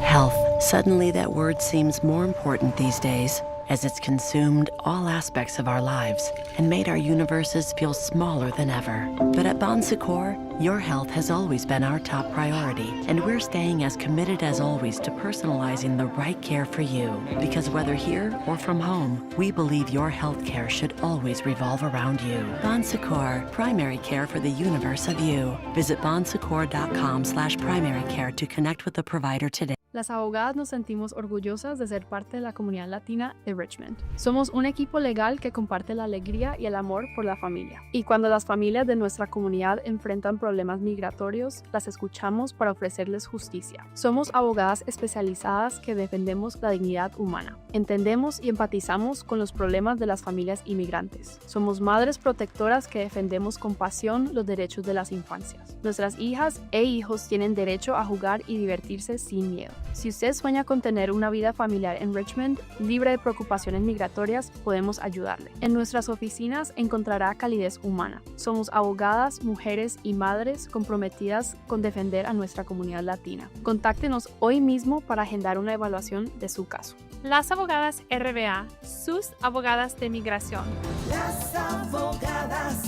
Health. Suddenly that word seems more important these days, as it's consumed all aspects of our lives and made our universes feel smaller than ever. But at Bon Secours, your health has always been our top priority, and we're staying as committed as always to personalizing the right care for you. Because whether here or from home, we believe your health care should always revolve around you. Bon Secours, primary care for the universe of you. Visit bonsecours.com/primary care to connect with the provider today. Las abogadas nos sentimos orgullosas de ser parte de la comunidad latina de Richmond. Somos un equipo legal que comparte la alegría y el amor por la familia. Y cuando las familias de nuestra comunidad enfrentan problemas migratorios, las escuchamos para ofrecerles justicia. Somos abogadas especializadas que defendemos la dignidad humana. Entendemos y empatizamos con los problemas de las familias inmigrantes. Somos madres protectoras que defendemos con pasión los derechos de las infancias. Nuestras hijas e hijos tienen derecho a jugar y divertirse sin miedo. Si usted sueña con tener una vida familiar en Richmond, libre de preocupaciones migratorias, podemos ayudarle. En nuestras oficinas encontrará calidez humana. Somos abogadas, mujeres y madres comprometidas con defender a nuestra comunidad latina. Contáctenos hoy mismo para agendar una evaluación de su caso. Las abogadas RBA, sus abogadas de migración. Las abogadas,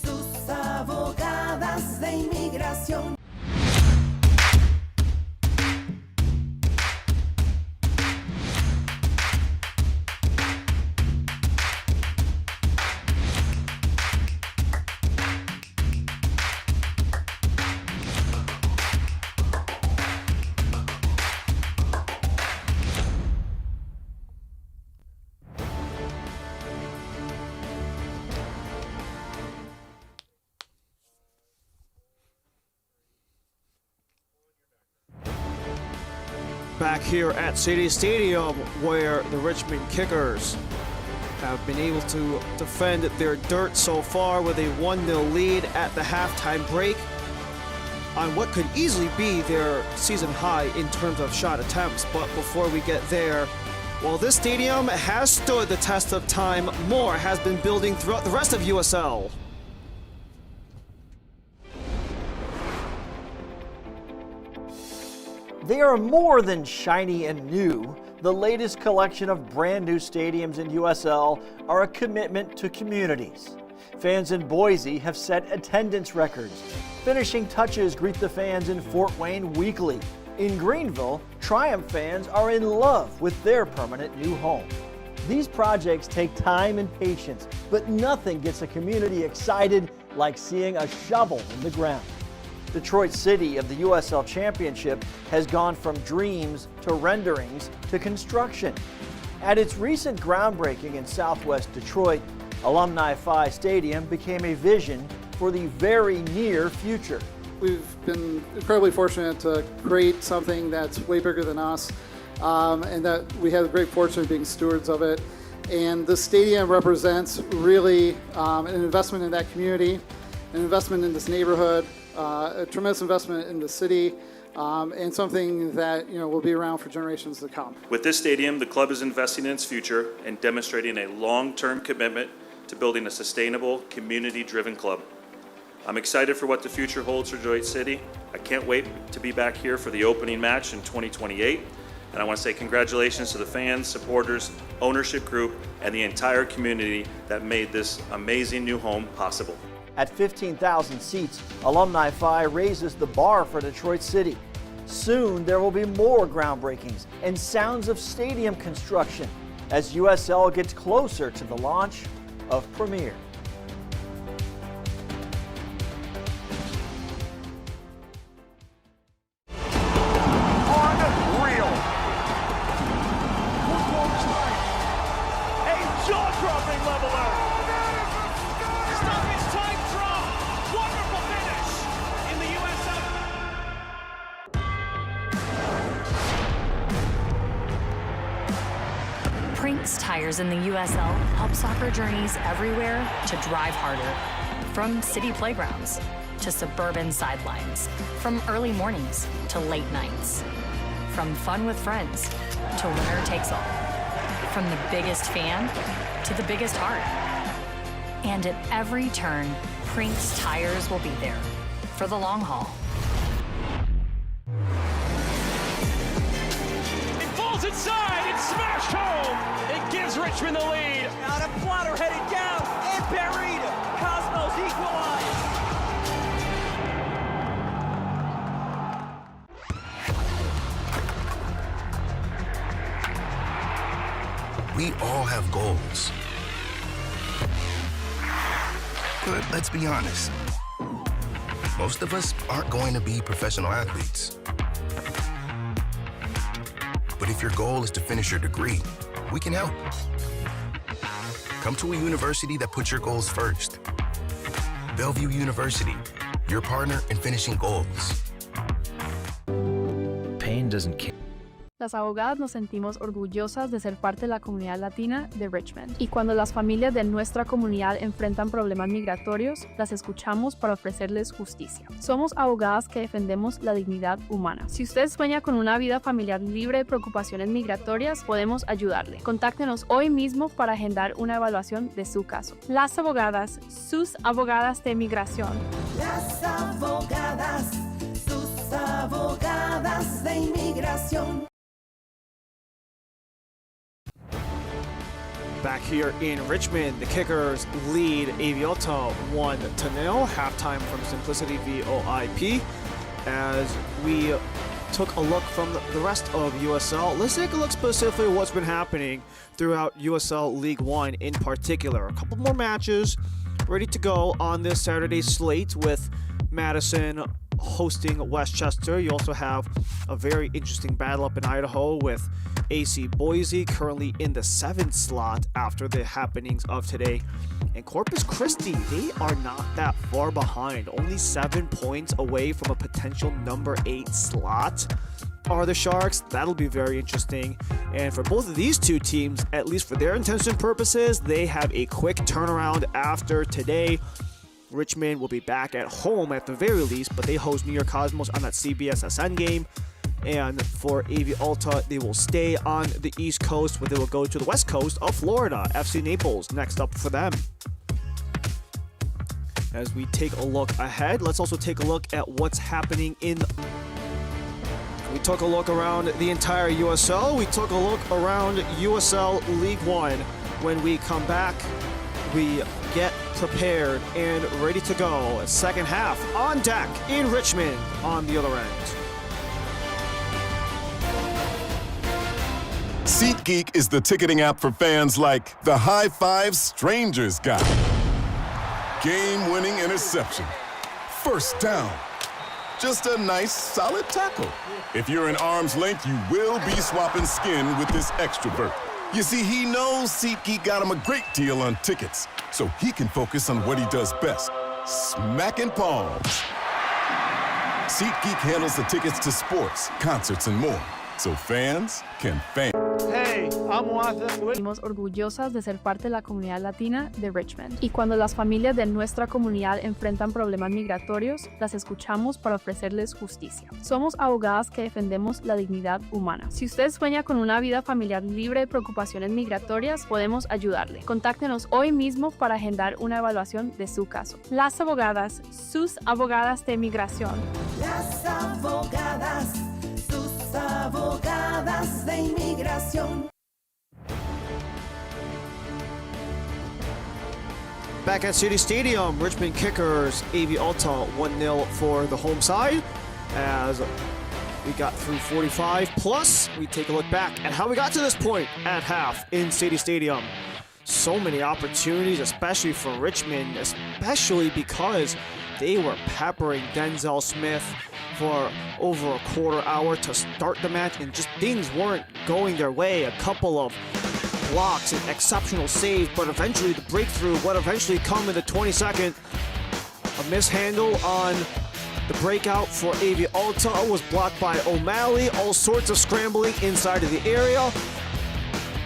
sus abogadas de inmigración. Back here at City Stadium, where the Richmond Kickers have been able to defend their dirt so far with a 1-0 lead at the halftime break on what could easily be their season high in terms of shot attempts. But before we get there, while this stadium has stood the test of time, more has been building throughout the rest of USL. They are more than shiny and new. The latest collection of brand new stadiums in USL are a commitment to communities. Fans in Boise have set attendance records. Finishing touches greet the fans in Fort Wayne weekly. In Greenville, Triumph fans are in love with their permanent new home. These projects take time and patience, but nothing gets a community excited like seeing a shovel in the ground. Detroit City of the USL Championship has gone from dreams to renderings to construction. At its recent groundbreaking in Southwest Detroit, Alumni Phi Stadium became a vision for the very near future. We've been incredibly fortunate to create something that's way bigger than us, and that we have the great fortune of being stewards of it. And the stadium represents really an investment in that community, an investment in this neighborhood, a tremendous investment in the city, and something that will be around for generations to come. With this stadium, the club is investing in its future and demonstrating a long-term commitment to building a sustainable, community-driven club. I'm excited for what the future holds for Detroit City. I can't wait to be back here for the opening match in 2028. And I want to say congratulations to the fans, supporters, ownership group, and the entire community that made this amazing new home possible. At 15,000 seats, Alumni Phi raises the bar for Detroit City. Soon there will be more groundbreakings and sounds of stadium construction as USL gets closer to the launch of Premier. Unreal. Football tonight. A jaw-dropping leveler. Stoppage time draw. Wonderful finish in the USL. Prinks tires in the USL help soccer journeys everywhere to drive harder. From city playgrounds to suburban sidelines, from early mornings to late nights, from fun with friends to winner takes all, from the biggest fan to the biggest heart. And at every turn, Prinks tires will be there for the long haul. It falls inside, it's smashed home. It gives Richmond the lead. Now the plotter headed down and buried. Cosmos equalize. We all have goals. But let's be honest, most of us aren't going to be professional athletes. But if your goal is to finish your degree, we can help. Come to a university that puts your goals first. Bellevue University, your partner in finishing goals. Pain doesn't care. Las abogadas nos sentimos orgullosas de ser parte de la comunidad latina de Richmond. Y cuando las familias de nuestra comunidad enfrentan problemas migratorios, las escuchamos para ofrecerles justicia. Somos abogadas que defendemos la dignidad humana. Si usted sueña con una vida familiar libre de preocupaciones migratorias, podemos ayudarle. Contáctenos hoy mismo para agendar una evaluación de su caso. Las abogadas, sus abogadas de migración. Las abogadas, sus abogadas de inmigración. Back here in Richmond, the Kickers lead Alta 1-0. Halftime from Simplicity VOIP. As we took a look from the rest of USL, let's take a look specifically at what's been happening throughout USL League One in particular. A couple more matches ready to go on this Saturday slate with Madison hosting Westchester. You also have a very interesting battle up in Idaho with AC Boise currently in the 7th slot after the happenings of today. And Corpus Christi, they are not that far behind, only 7 points away from a potential number 8 slot are the Sharks. That'll be very interesting. And for both of these two teams, at least for their intention purposes, they have a quick turnaround after today. Richmond will be back at home at the very least, but they host New York Cosmos on that CBSSN game. And for AV Alta, they will stay on the East Coast, where they will go to the West Coast of Florida. FC Naples next up for them. As we take a look ahead, let's also take a look at what's happening in... We took a look around the entire USL. We took a look around USL League One. When we come back, we get prepared and ready to go. Second half on deck in Richmond on the other end. SeatGeek is the ticketing app for fans like the high five strangers got, game-winning interception, first down, just a nice solid tackle. If you're in arm's length, you will be swapping skin with this extrovert. You see, he knows SeatGeek got him a great deal on tickets, so he can focus on what he does best, smacking palms. SeatGeek handles the tickets to sports, concerts, and more, so fans can fan. Hey, I'm Watha. Estamos orgullosas de ser parte de la comunidad latina de Richmond. Y cuando las familias de nuestra comunidad enfrentan problemas migratorios, las escuchamos para ofrecerles justicia. Somos abogadas que defendemos la dignidad humana. Si usted sueña con una vida familiar libre de preocupaciones migratorias, podemos ayudarle. Contáctenos hoy mismo para agendar una evaluación de su caso. Las abogadas, sus abogadas de migración. Las abogadas, sus abogadas de inmigración. Back at City Stadium, Richmond Kickers, AV Alta 1-0 for the home side. As we got through 45 plus, we take a look back at how we got to this point at half in City Stadium. So many opportunities, especially for Richmond, especially because they were peppering Denzel Smith for over a quarter hour to start the match, and just things weren't going their way. A couple of blocks and exceptional saves, but eventually the breakthrough would eventually come in the 22nd. A mishandle on the breakout for AV Alta was blocked by O'Malley. All sorts of scrambling inside of the area.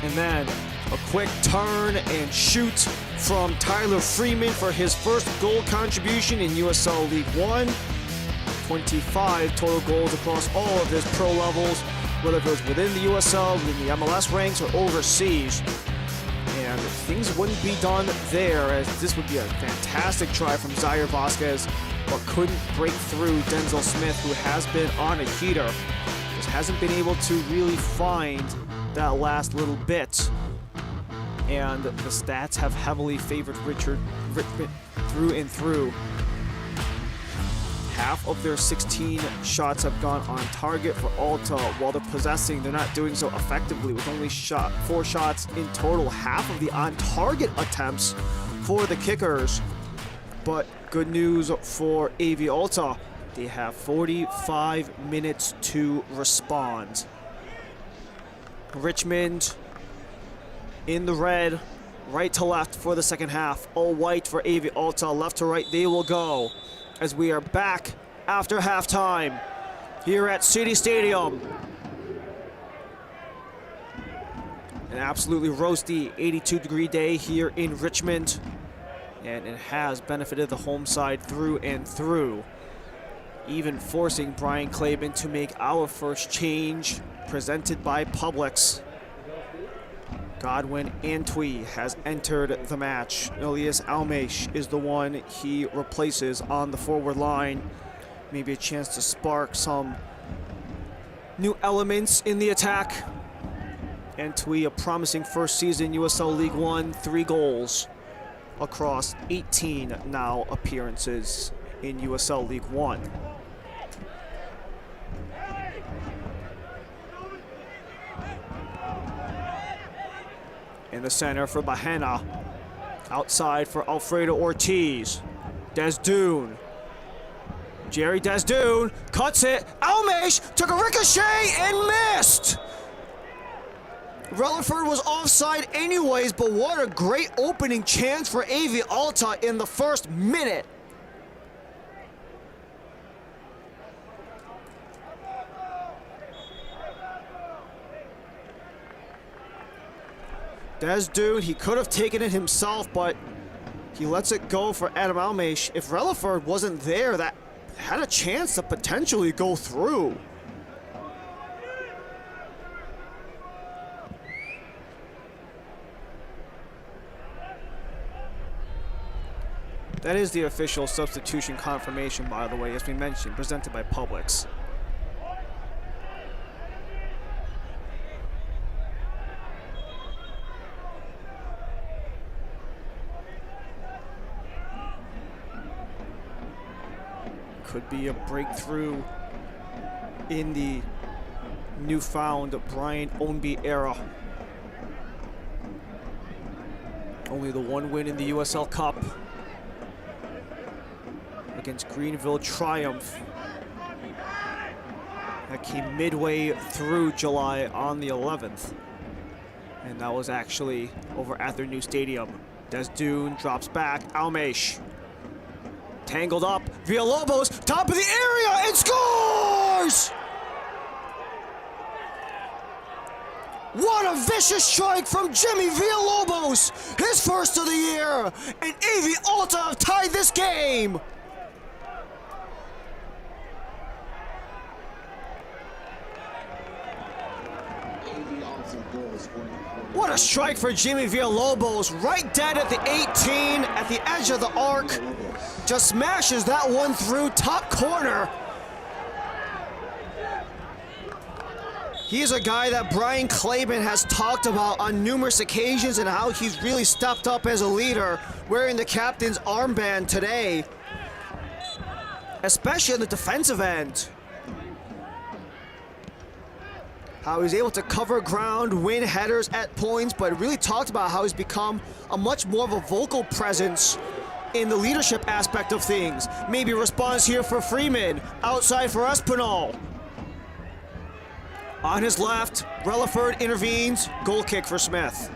And then A quick turn and shoot from Tyler Freeman for his first goal contribution in USL League One. 25 total goals across all of his pro levels, whether it was within the USL, within the MLS ranks, or overseas. And things wouldn't be done there, as this would be a fantastic try from Zaire Vasquez, but couldn't break through Denzel Smith, who has been on a heater. Just hasn't been able to really find that last little bit. And the stats have heavily favored Richmond through and through. Half of their 16 shots have gone on target for Alta. While they're possessing, they're not doing so effectively, with only 4 shots in total. Half of the on-target attempts for the Kickers. But good news for AV Alta. They have 45 minutes to respond. Richmond in the red, right to left for the second half. All white for AV Alta, left to right they will go, as we are back after halftime here at City Stadium. An absolutely roasty 82-degree day here in Richmond, and it has benefited the home side through and through, even forcing Brian Claben to make our first change, presented by Publix. Godwin Antwi has entered the match. Elias Almesh is the one he replaces on the forward line. Maybe a chance to spark some new elements in the attack. Antwi, a promising first season USL League One, 3 goals across 18 now appearances in USL League One. In the center for Bahena. Outside for Alfredo Ortiz. Desdune. Jerry Desdune cuts it. Almesh took a ricochet and missed. Relaford was offside anyways, but what a great opening chance for AV Alta in the first minute. Desdune, he could have taken it himself, but he lets it go for Adam Almesh. If Relaford wasn't there, that had a chance to potentially go through. That is the official substitution confirmation, by the way, as we mentioned, presented by Publix. Could be a breakthrough in the newfound Brian Ownby era. Only the 1 win in the USL Cup against Greenville Triumph. That came midway through July on the 11th. And that was actually over at their new stadium. Desdune drops back, Almesh. Tangled up, Villalobos, top of the area, and scores! What a vicious strike from Jimmy Villalobos, his first of the year, and AV Alta have tied this game. What a strike for Jimmy Villalobos, right dead at the 18, at the edge of the arc. Just smashes that one through top corner. He's a guy that Brian Claben has talked about on numerous occasions and how he's really stepped up as a leader, wearing the captain's armband today, especially on the defensive end. How he's able to cover ground, win headers at points, but really talked about how he's become a much more of a vocal presence in the leadership aspect of things. Maybe a response here for Freeman, outside for Espinal. On his left, Relaford intervenes, goal kick for Smith.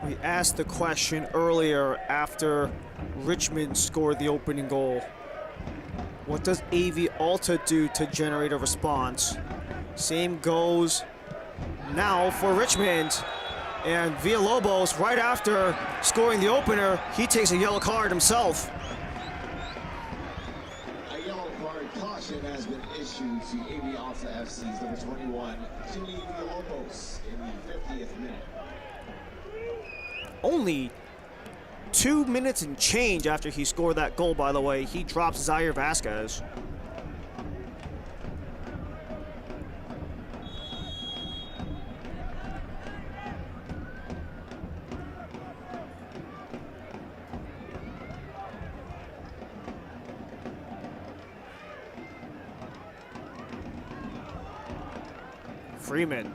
We asked the question earlier after Richmond scored the opening goal. What does AV Alta do to generate a response? Same goes now for Richmond. And Villalobos, right after scoring the opener, he takes a yellow card himself. A yellow card caution has been issued to AV Alta FC's number 21, Jimmy Villalobos, in the 50th minute. Only 2 minutes and change after he scored that goal, by the way. He drops Zaire Vasquez. Freeman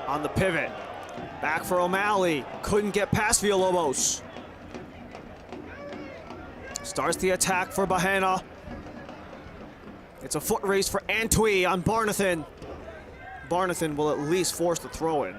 on the pivot. Back for O'Malley. Couldn't get past Villalobos. Starts the attack for Bahena. It's a foot race for Antwi on Barnathan. Barnathan will at least force the throw in.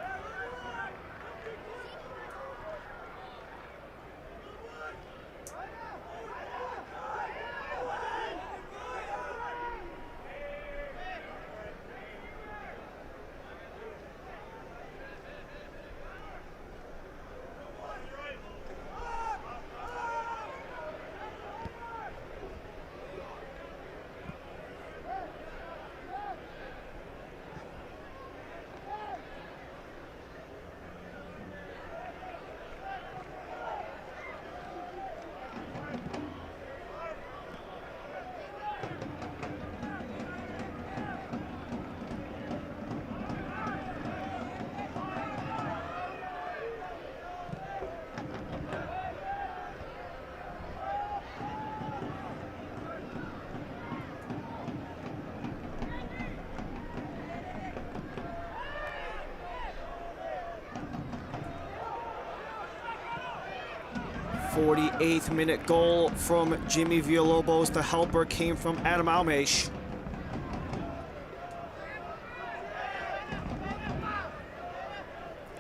'48th minute goal from Jimmy Villalobos. The helper came from Adam Almesh.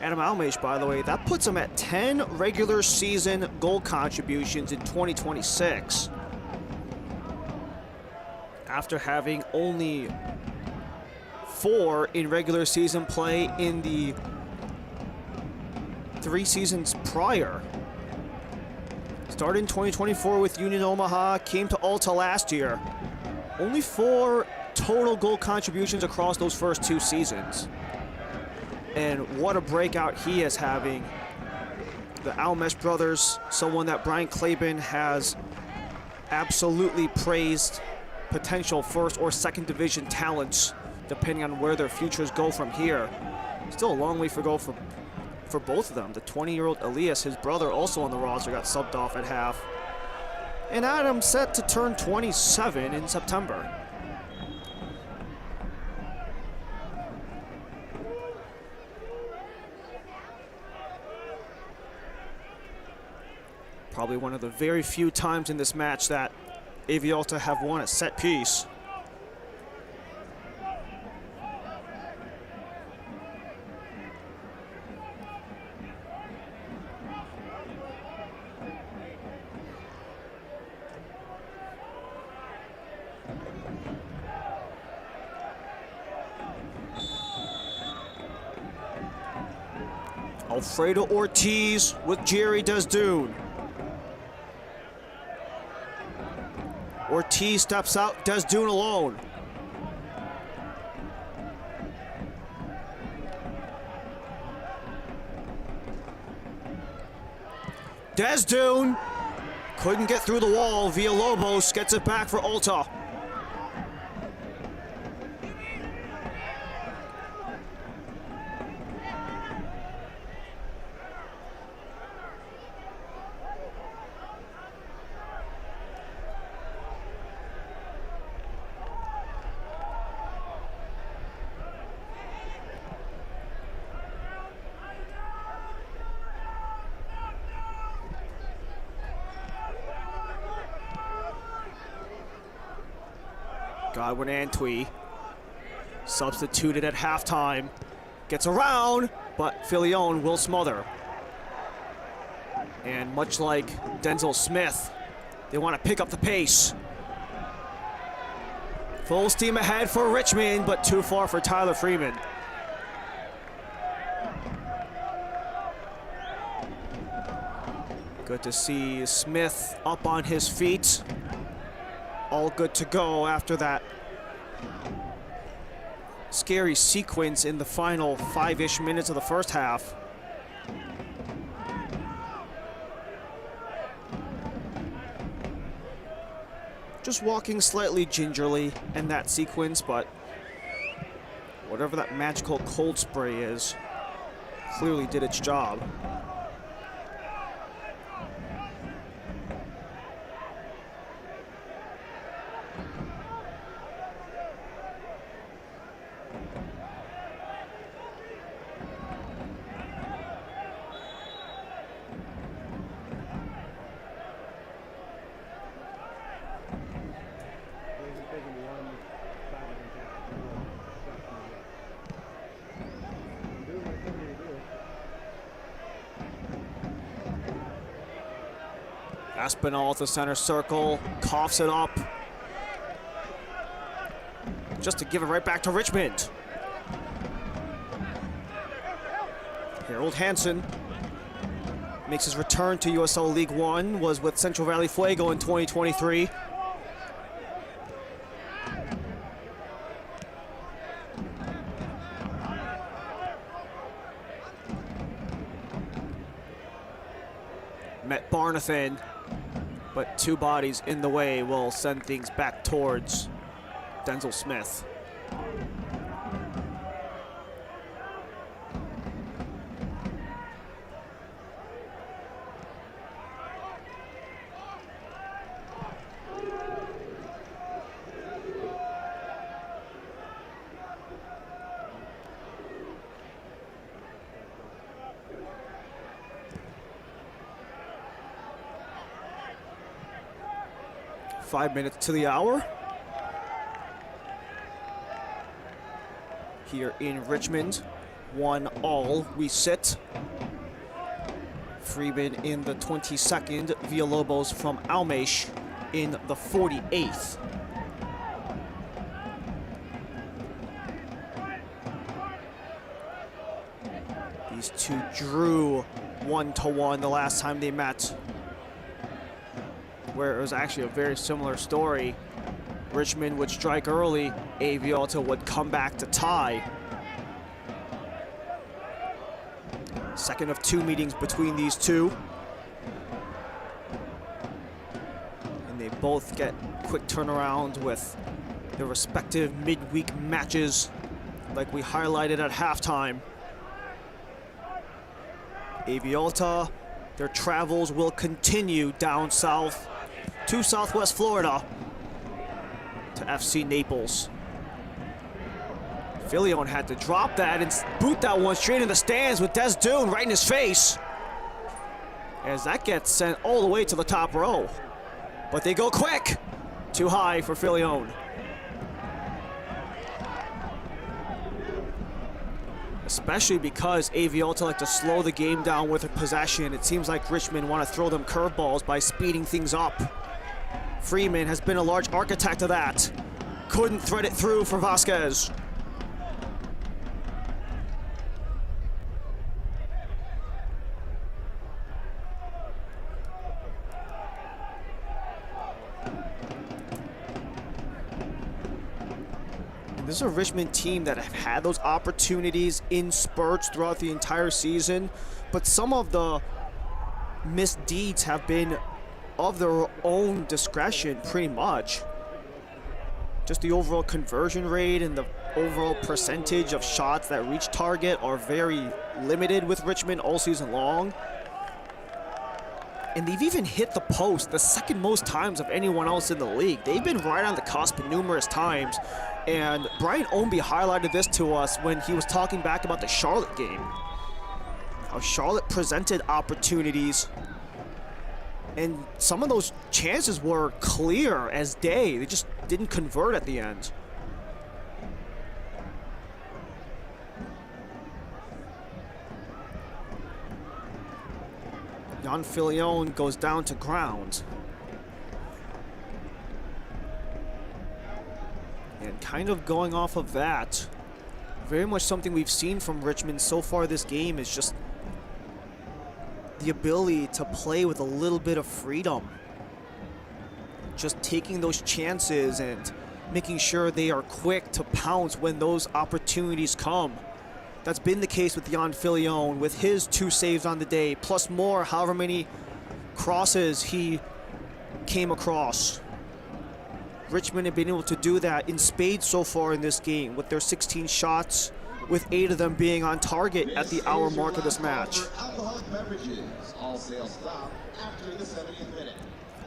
Adam Almesh, by the way, that puts him at 10 regular season goal contributions in 2026. After having only 4 in regular season play in the 3 seasons prior. Started in 2024 with Union Omaha, came to Alta last year. Only 4 total goal contributions across those first 2 seasons. And what a breakout he is having. The Almesh brothers, someone that Brian Claiborne has absolutely praised, potential first or second division talents, depending on where their futures go from here. Still a long way to go for both of them. The 20-year-old Elias, his brother, also on the roster, got subbed off at half. And Adam set to turn 27 in September. Probably one of the very few times in this match that AV Alta have won a set piece. Alfredo Ortiz with Jerry Desdune. Ortiz steps out, Desdune alone. Desdune couldn't get through the wall. Villalobos gets it back for Alta. Godwin Antwi substituted at halftime. Gets around, but Filion will smother. And much like Denzel Smith, they want to pick up the pace. Full steam ahead for Richmond, but too far for Tyler Freeman. Good to see Smith up on his feet. All good to go after that scary sequence in the final 5-ish minutes of the first half. Just walking slightly gingerly in that sequence, but whatever that magical cold spray is, clearly did its job. Aspinall at the center circle, coughs it up. Just to give it right back to Richmond. Harold Hansen makes his return to USL League One, was with Central Valley Fuego in 2023. Met Barnathan, but two bodies in the way will send things back towards Denzel Smith. Five minutes to the hour here in Richmond. 1-1 we sit. Freeman in the 22nd, Villalobos from Almash in the 48th. These two drew 1-1 the last time they met, where it was actually a very similar story. Richmond would strike early, AV Alta would come back to tie. Second of two meetings between these two. And they both get quick turnaround with their respective midweek matches like we highlighted at halftime. AV Alta, their travels will continue down south to Southwest Florida, to FC Naples. Filion had to drop that and boot that one straight in the stands with Des Dune right in his face, as that gets sent all the way to the top row. But they go quick. Too high for Filion. Especially because AV Alta like to slow the game down with possession. It seems like Richmond want to throw them curveballs by speeding things up. Freeman has been a large architect of that. Couldn't thread it through for Vasquez. This is a Richmond team that have had those opportunities in spurts throughout the entire season, but some of the misdeeds have been of their own discretion, pretty much. Just the overall conversion rate and the overall percentage of shots that reach target are very limited with Richmond all season long. And they've even hit the post the second most times of anyone else in the league. They've been right on the cusp numerous times. And Brian Ownby highlighted this to us when he was talking back about the Charlotte game. How Charlotte presented opportunities, and some of those chances were clear as day. They just didn't convert at the end. Jan Filion goes down to ground. And kind of going off of that, very much something we've seen from Richmond so far this game is just the ability to play with a little bit of freedom. Just taking those chances and making sure they are quick to pounce when those opportunities come. That's been the case with Jan Filion with his 2 saves on the day, plus more, however many crosses he came across. Richmond have been able to do that in spades so far in this game with their 16 shots, with 8 of them being on target at the hour mark of this match.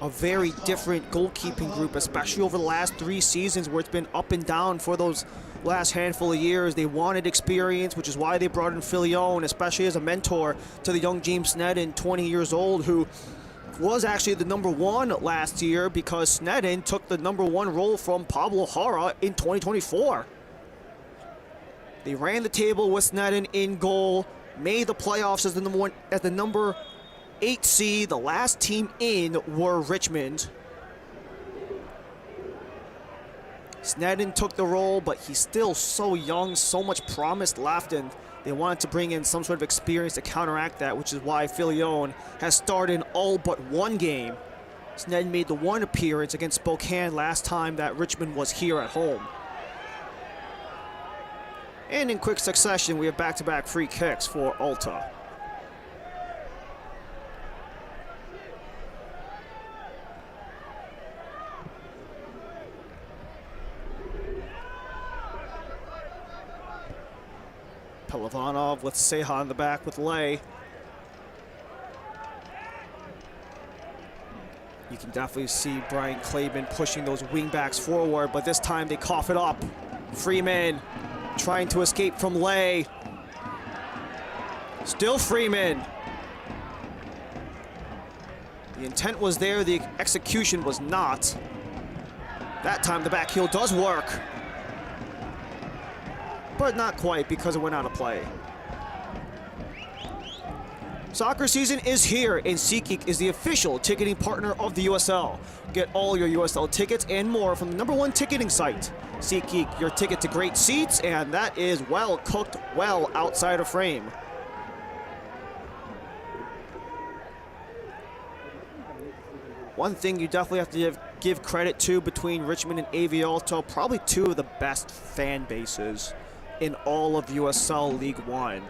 A very different goalkeeping group, especially over the last 3 seasons where it's been up and down for those last handful of years. They wanted experience, which is why they brought in Filion, especially as a mentor to the young James Sneddon, 20 years old, who was actually the #1 last year because Sneddon took the #1 role from Pablo Jara in 2024. They ran the table with Sneddon in goal, made the playoffs as the number 8 seed. The last team in were Richmond. Sneddon took the role, but he's still so young, so much promise left, and they wanted to bring in some sort of experience to counteract that, which is why Filion has started in all but 1 game. Sneddon made the 1 appearance against Spokane last time that Richmond was here at home. And in quick succession, we have back-to-back free kicks for Alta. Pelivanov with Seha in the back with Lay. You can definitely see Brian Claiborne pushing those wingbacks forward, but this time they cough it up. Freeman trying to escape from Lay. Still Freeman. The intent was there, the execution was not. That time the back heel does work. But not quite because it went out of play. Soccer season is here, and SeatGeek is the official ticketing partner of the USL. Get all your USL tickets and more from the #1 ticketing site. SeatGeek, your ticket to great seats, and that is well cooked, well outside of frame. One thing you definitely have to give credit to between Richmond and AV Alta, probably 2 of the best fan bases in all of USL League One,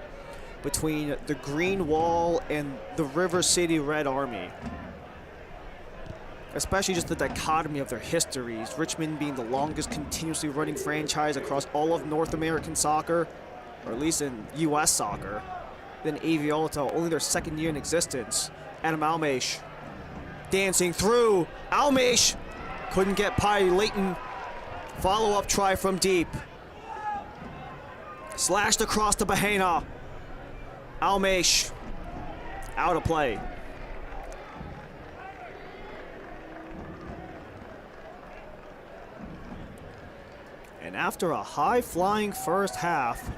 between the Green Wall and the River City Red Army. Especially just the dichotomy of their histories, Richmond being the longest continuously running franchise across all of North American soccer, or at least in US soccer, then AV Alta, only their 2nd year in existence. Adam Almesh dancing through. Almesh couldn't get by Leighton. Follow-up try from deep. Slashed across to Bahena. Almesh out of play. And after a high-flying first half,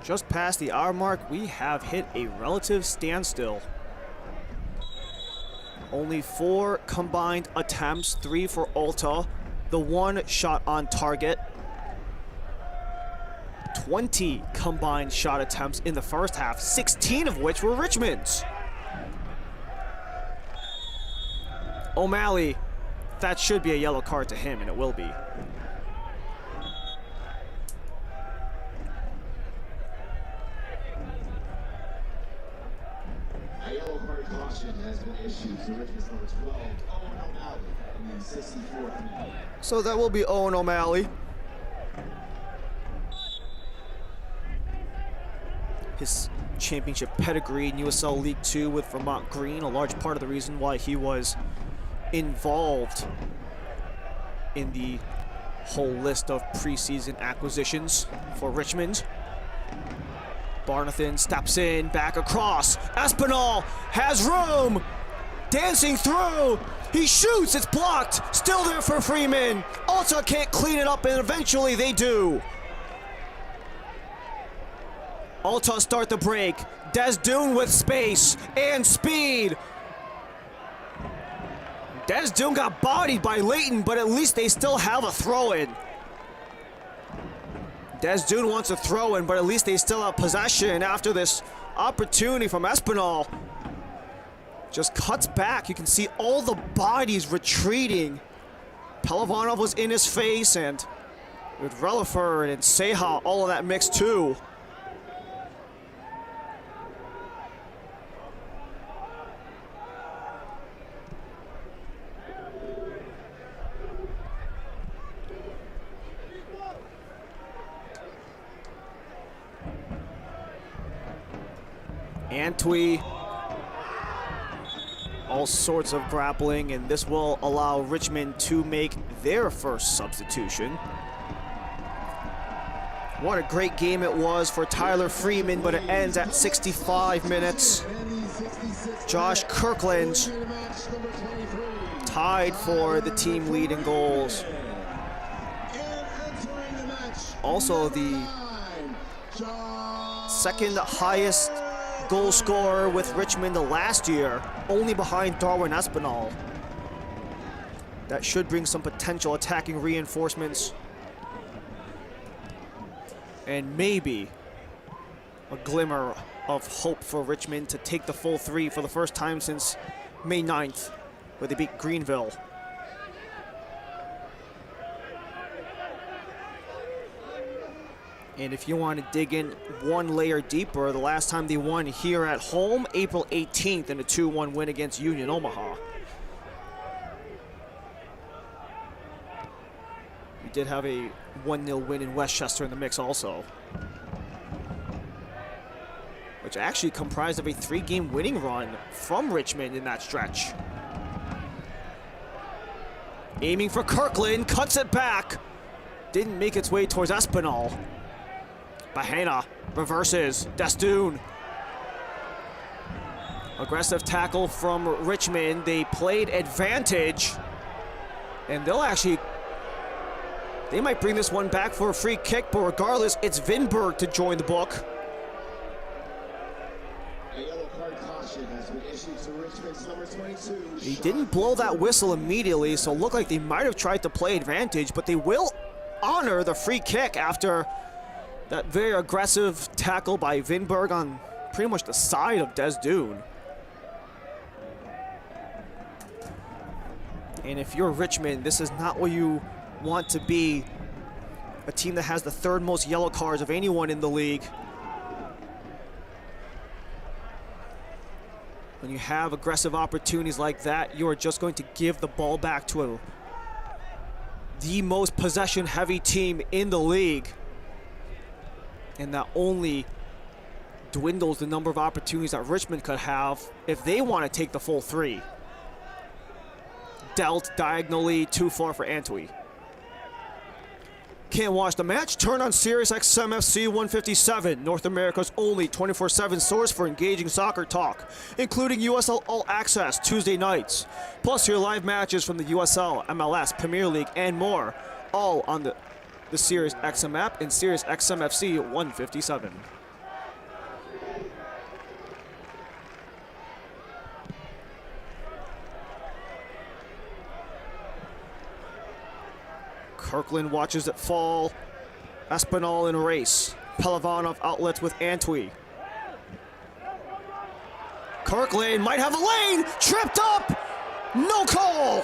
just past the hour mark, we have hit a relative standstill. Only 4 combined attempts, 3 for Alta, the 1 shot on target. 20 combined shot attempts in the first half, 16 of which were Richmond's. O'Malley, that should be a yellow card to him, and it will be. A yellow card caution has been issued to Richmond's number 12, Owen O'Malley, in the 64th minute. So that will be Owen O'Malley. His championship pedigree in USL League Two with Vermont Green, a large part of the reason why he was involved in the whole list of preseason acquisitions for Richmond. Barnathan steps in, back across. Espinal has room, dancing through. He shoots, it's blocked. Still there for Freeman. Alta can't clean it up, and eventually they do. Alta start the break. Desdoon with space and speed. Desdoon got bodied by Leighton, but at least they still have a throw-in. Desdoon wants a throw-in, but at least they still have possession after this opportunity from Espinal. Just cuts back. You can see all the bodies retreating. Pelavanov was in his face, and with Relaford and Seha, all of that mixed too. Antwi, all sorts of grappling, and this will allow Richmond to make their first substitution. What a great game it was for Tyler Freeman, but it ends at 65 minutes. Josh Kirkland tied for the team lead in goals. Also the second highest goal scorer with Richmond last year, only behind Darwin Espinal. That should bring some potential attacking reinforcements. And maybe a glimmer of hope for Richmond to take the full 3 for the first time since May 9th, where they beat Greenville. And if you want to dig in one layer deeper, the last time they won here at home, April 18th, in a 2-1 win against Union Omaha. We did have a 1-0 win in Westchester in the mix also, which actually comprised of a 3-game winning run from Richmond in that stretch. Aiming for Kirkland, cuts it back. Didn't make its way towards Espinal. Bahena reverses. Desdoon. Aggressive tackle from Richmond. They played advantage. And they might bring this one back for a free kick, but regardless, it's Vinberg to join the book. A yellow card caution has been issued to Richmond's number 22. He didn't blow that whistle immediately, so it looked like they might have tried to play advantage, but they will honor the free kick after that very aggressive tackle by Vinberg on pretty much the side of Desdoon. And if you're Richmond, this is not what you want to be. A team that has the 3rd most yellow cards of anyone in the league. When you have aggressive opportunities like that, you are just going to give the ball back to the most possession-heavy team in the league. And that only dwindles the number of opportunities that Richmond could have if they want to take the full 3. Dealt diagonally, too far for Antwi. Can't watch the match? Turn on Sirius XM FC 157, North America's only 24/7 source for engaging soccer talk, including USL All Access Tuesday nights, plus your live matches from the USL, MLS, Premier League, and more, all on the Sirius XM app and Sirius XM FC 157. Kirkland watches it fall. Espinal in a race. Pelavanov outlets with Antwi. Kirkland might have a lane. Tripped up. No call.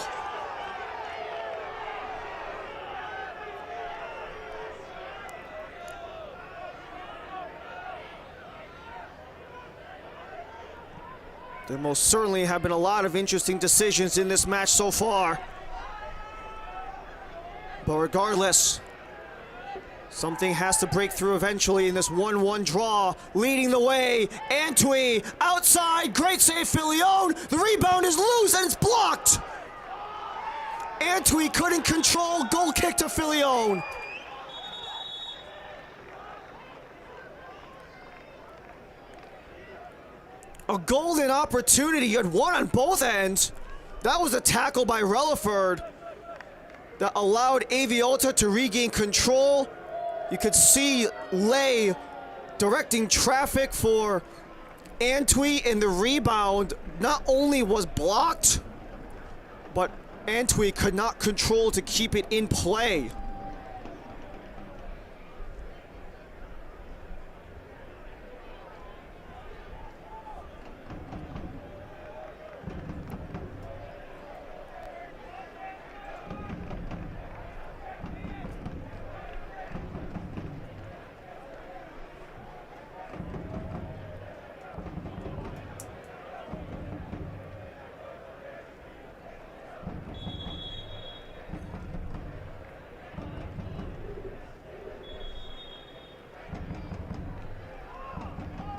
There most certainly have been a lot of interesting decisions in this match so far. But regardless, something has to break through eventually in this 1-1 draw. Leading the way, Antwi outside, great save Filion. The rebound is loose and it's blocked. Antwi couldn't control, goal kick to Filion. A golden opportunity, you had one on both ends. That was a tackle by Relaford that allowed AV Alta to regain control. You could see Lay directing traffic for Antwi, and the rebound not only was blocked, but Antwi could not control to keep it in play.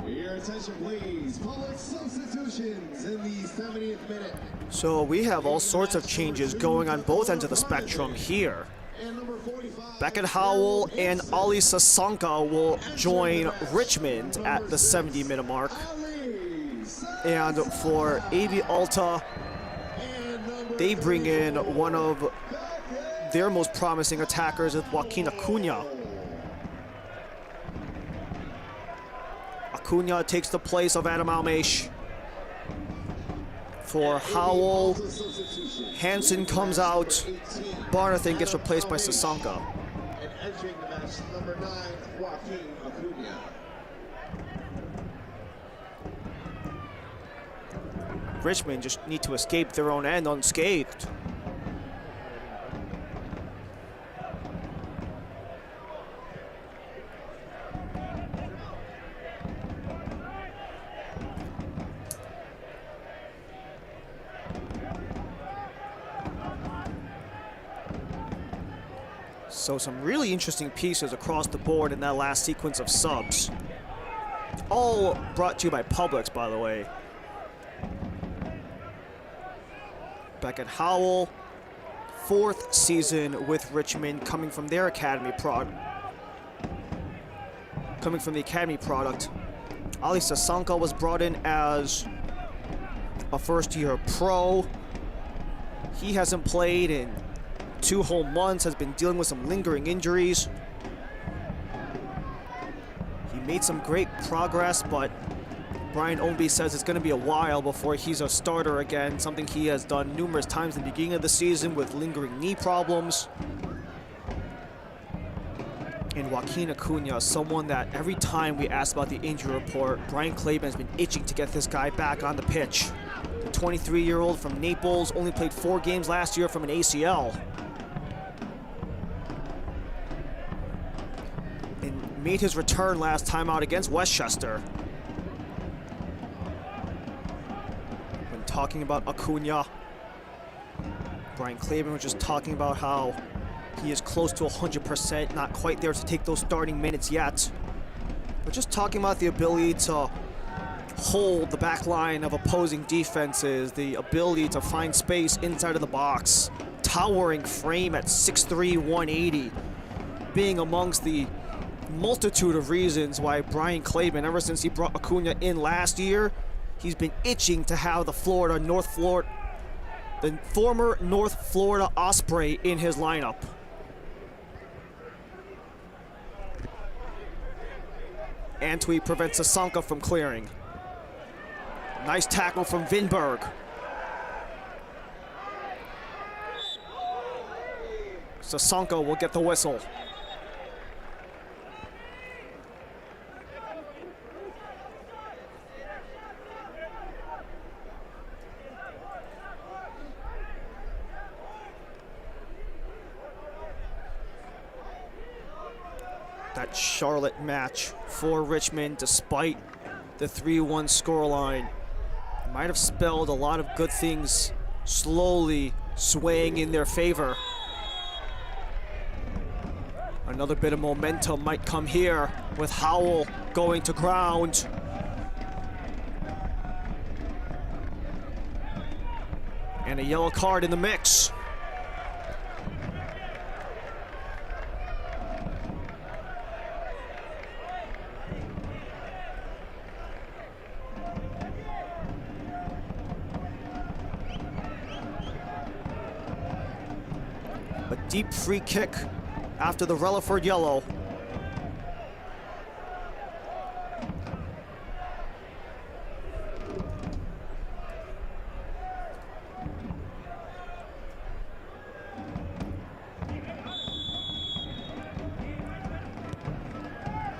Your attention, please. Public substitutions in the 70th minute. So we have all sorts of changes going on both ends of the spectrum here. Beckett Howell and Ali Sasanka will join Richmond at the 70-minute mark. And for AV Alta, they bring in one of their most promising attackers with Joaquin Acuna. Acuna takes the place of Adam Almesh. For Howell, Hansen comes out. Barnathan gets replaced by Sasanka. And entering the match, number 9, Joaquin Acuna. Richmond just need to escape their own end unscathed. So some really interesting pieces across the board in that last sequence of subs. All brought to you by Publix, by the way. Beckett Howell, 4th season with Richmond, coming from their academy product. Ali Sasanka was brought in as a first-year pro. He hasn't played in 2 whole months, has been dealing with some lingering injuries. He made some great progress, but Brian Ownby says it's going to be a while before he's a starter again, something he has done numerous times in the beginning of the season with lingering knee problems. And Joaquin Acuna, someone that every time we ask about the injury report, Brian Claiborne has been itching to get this guy back on the pitch. The 23-year-old from Naples only played 4 games last year from an ACL. And made his return last time out against Westchester. When talking about Acuna, Brian Claiborne was just talking about how he is close to 100%, not quite there to take those starting minutes yet. But just talking about the ability to hold the back line of opposing defenses, the ability to find space inside of the box, towering frame at 6'3", 180, being amongst the multitude of reasons why Brian Claiborne, ever since he brought Acuna in last year, he's been itching to have the former North Florida Osprey in his lineup. Antwi prevents Sasanka from clearing. Nice tackle from Vinberg. Sasanka will get the whistle. That Charlotte match for Richmond, despite the 3-1 scoreline, might have spelled a lot of good things slowly swaying in their favor. Another bit of momentum might come here with Howell going to ground. And a yellow card in the mix. Deep free kick after the Relaford yellow.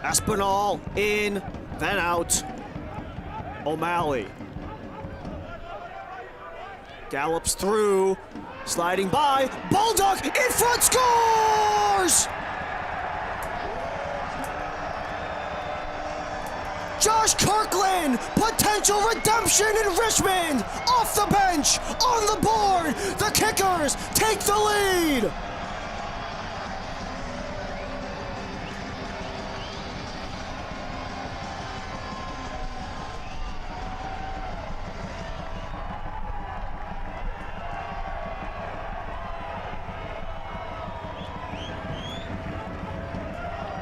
Espinal in, then out. O'Malley gallops through, sliding by. Baldock in front, scores! Josh Kirkland, potential redemption in Richmond. Off the bench, on the board. The Kickers take the lead.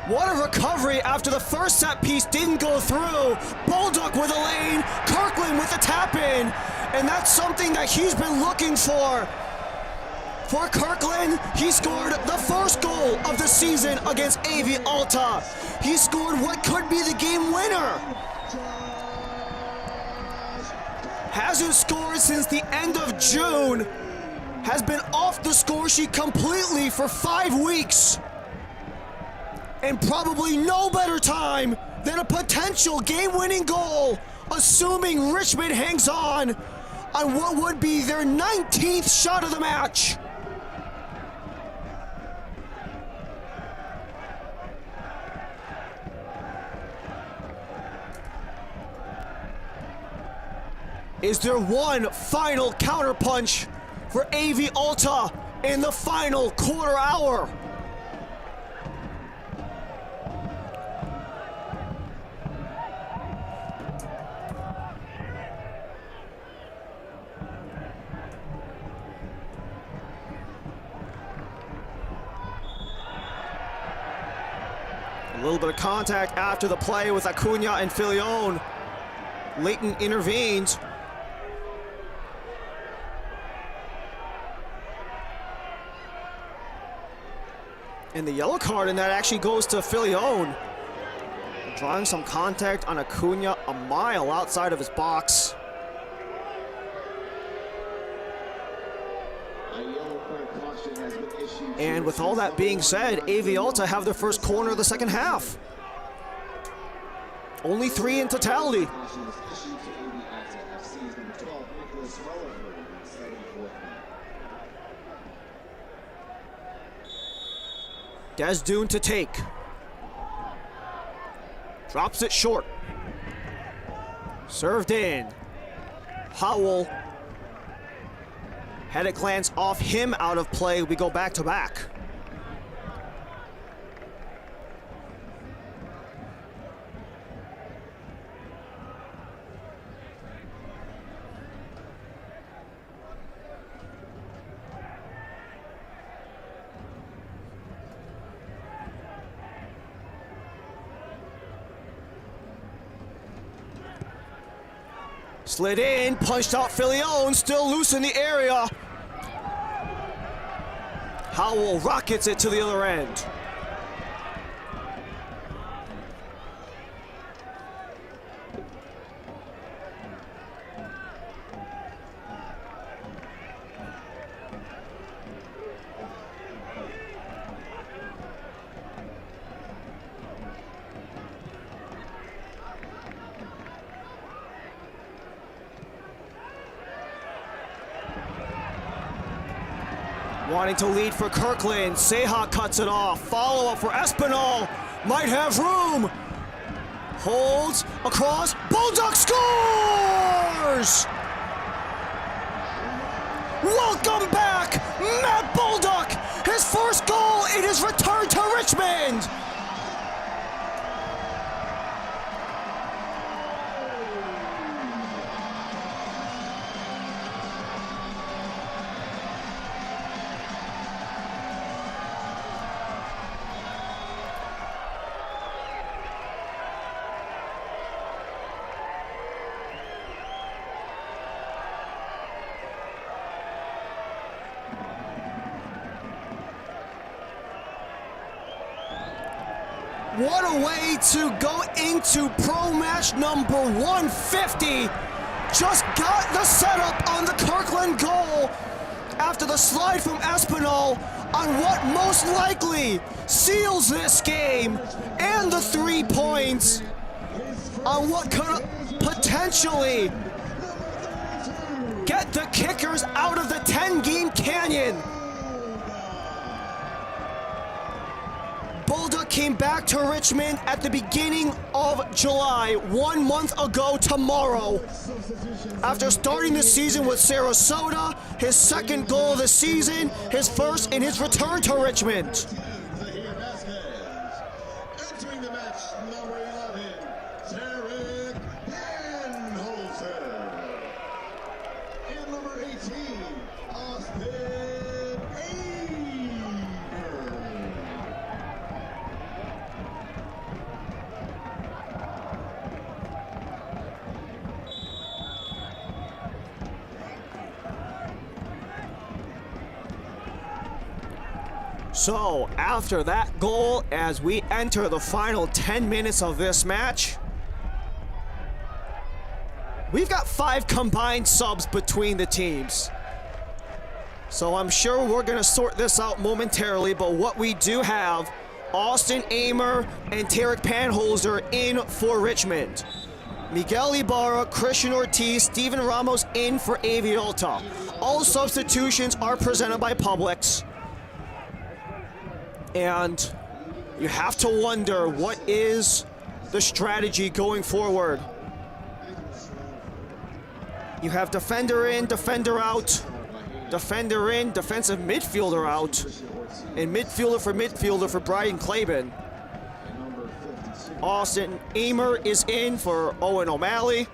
What a recovery after the first set piece didn't go through. Baldock with a lane, Kirkland with a tap in, and that's something that he's been looking for. For Kirkland, he scored the first goal of the season against AV Alta. He scored what could be the game winner. Hasn't scored since the end of June. Has been off the score sheet completely for 5 weeks. And probably no better time than a potential game-winning goal, assuming Richmond hangs on what would be their 19th shot of the match. Is there one final counterpunch for AV Alta in the final quarter hour? A little bit of contact after the play with Acuna and Filion. Leighton intervenes. And the yellow card in that actually goes to Filion. Drawing some contact on Acuna a mile outside of his box. And with all that being said, AV Alta have their first corner of the second half. Only 3 in totality. Desdoon to take. Drops it short. Served in. Howell. Had it glance off him out of play. We go back to back. Slid in, punched out Filion, still loose in the area. Howell rockets it to the other end. Wanting to lead for Kirkland. Seha cuts it off. Follow up for Espinal. Might have room. Holds across. Baldock scores! Welcome back, Matt Baldock. His first goal in his return to Richmond. What a way to go into pro match number 150. Just got the setup on the Kirkland goal after the slide from Espinal on what most likely seals this game and the the 3 points on what could potentially get the Kickers out of the 10-game canyon. Bulldog came back to Richmond at the beginning of July, 1 month ago tomorrow. After starting the season with Sarasota, his second goal of the season, his first in his return to Richmond. Entering the match, number 11, Derek Penholzer. And number 18, Austin Aver. So, after that goal, as we enter the final 10 minutes of this match, we've got 5 combined subs between the teams. So I'm sure we're going to sort this out momentarily, but what we do have, Austin Amer and Tarek Penholzer in for Richmond. Miguel Ibarra, Christian Ortiz, Steven Ramos in for AV Alta. All substitutions are presented by Publix. And you have to wonder, what is the strategy going forward? You have defender in, defender out, defender in, defensive midfielder out, and midfielder for Brian Claiborne. Austin Amer is in for Owen O'Malley.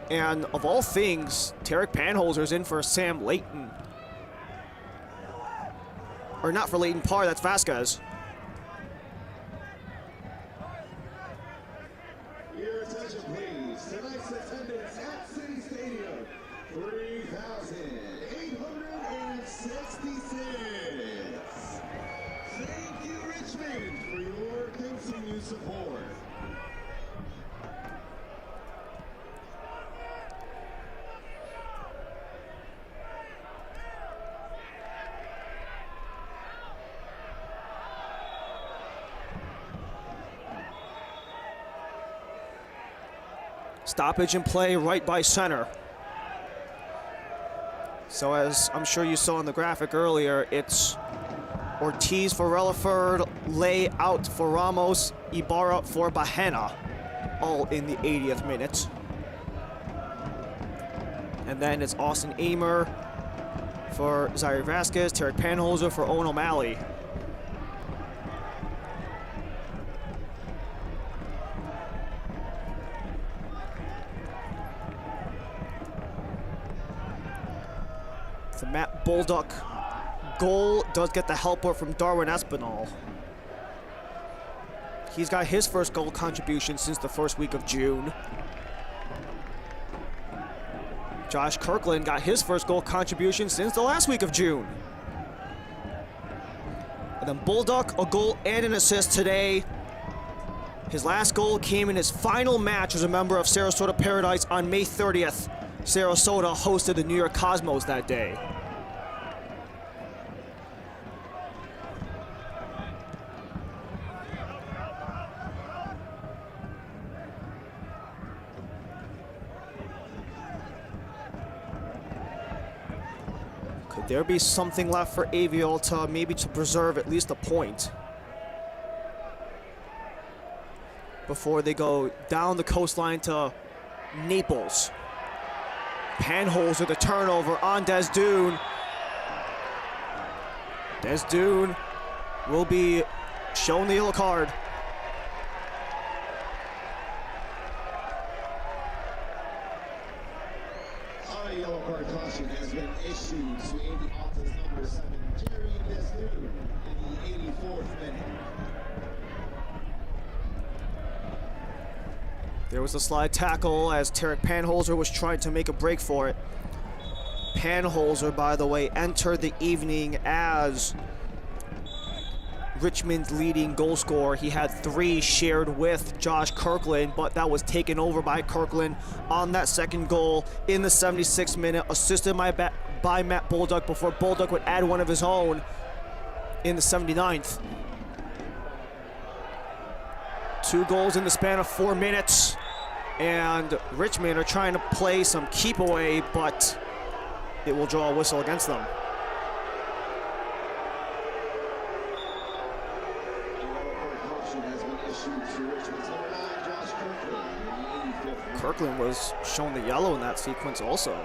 And of all things, Tarek Penholzer is in for Sam Layton. Or not for Leighton Parr, that's Vasquez. Your attention, please. Tonight's attendance at City Stadium, 3,866. Thank you, Richmond, for your continued support. Stoppage in play right by center. So as I'm sure you saw in the graphic earlier, it's Ortiz for Relaford, Lay out for Ramos, Ibarra for Bahena, all in the 80th minute. And then it's Austin Amer for Zaire Vasquez, Tarek Penholzer for Owen O'Malley. The Matt Bolduc goal does get the helper from Darwin Espinal. He's got his first goal contribution since the first week of June. Josh Kirkland got his first goal contribution since the last week of June. And then Bolduc, a goal and an assist today. His last goal came in his final match as a member of Sarasota Paradise on May 30th. Sarasota hosted the New York Cosmos that day. Could there be something left for AV Alta, maybe to preserve at least a point before they go down the coastline to Naples? Penholzer, the turnover on Desdune. Desdune will be shown the yellow card. A yellow card caution has been issued to AV Alta's number 7, Jerry Desdune, in the 84th minute. There was a slide tackle as Tarek Penholzer was trying to make a break for it. Penholzer, by the way, entered the evening as Richmond's leading goal scorer. He had 3 shared with Josh Kirkland, but that was taken over by Kirkland on that second goal in the 76th minute, assisted by Matt Bolduc before Bolduc would add one of his own in the 79th. 2 goals in the span of 4 minutes. And Richmond are trying to play some keep away, but it will draw a whistle against them. Kirkland was shown the yellow in that sequence also.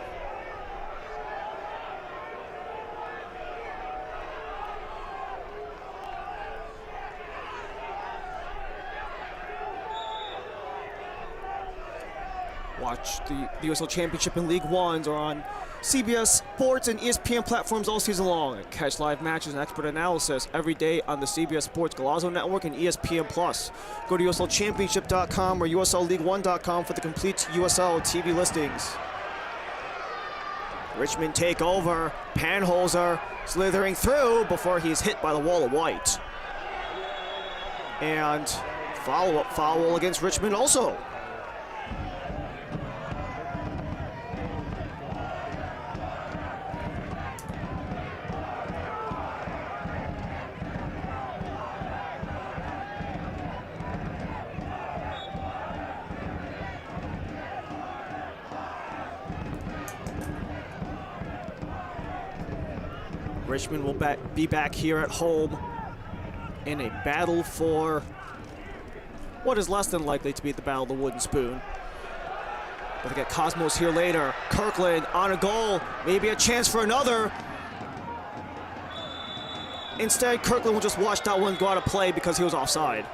Watch the USL Championship and League Ones are on CBS Sports and ESPN platforms all season long. And catch live matches and expert analysis every day on the CBS Sports Galazzo Network and ESPN+. Go to USLChampionship.com or USLLeague1.com for the complete USL TV listings. Richmond take over. Panholzer slithering through before he's hit by the wall of white. And follow-up foul against Richmond also. Richmond will be back here at home in a battle for what is less than likely to be the Battle of the Wooden Spoon. But they get Cosmos here later. Kirkland on a goal, maybe a chance for another. Instead, Kirkland will just watch that one go out of play because he was offside.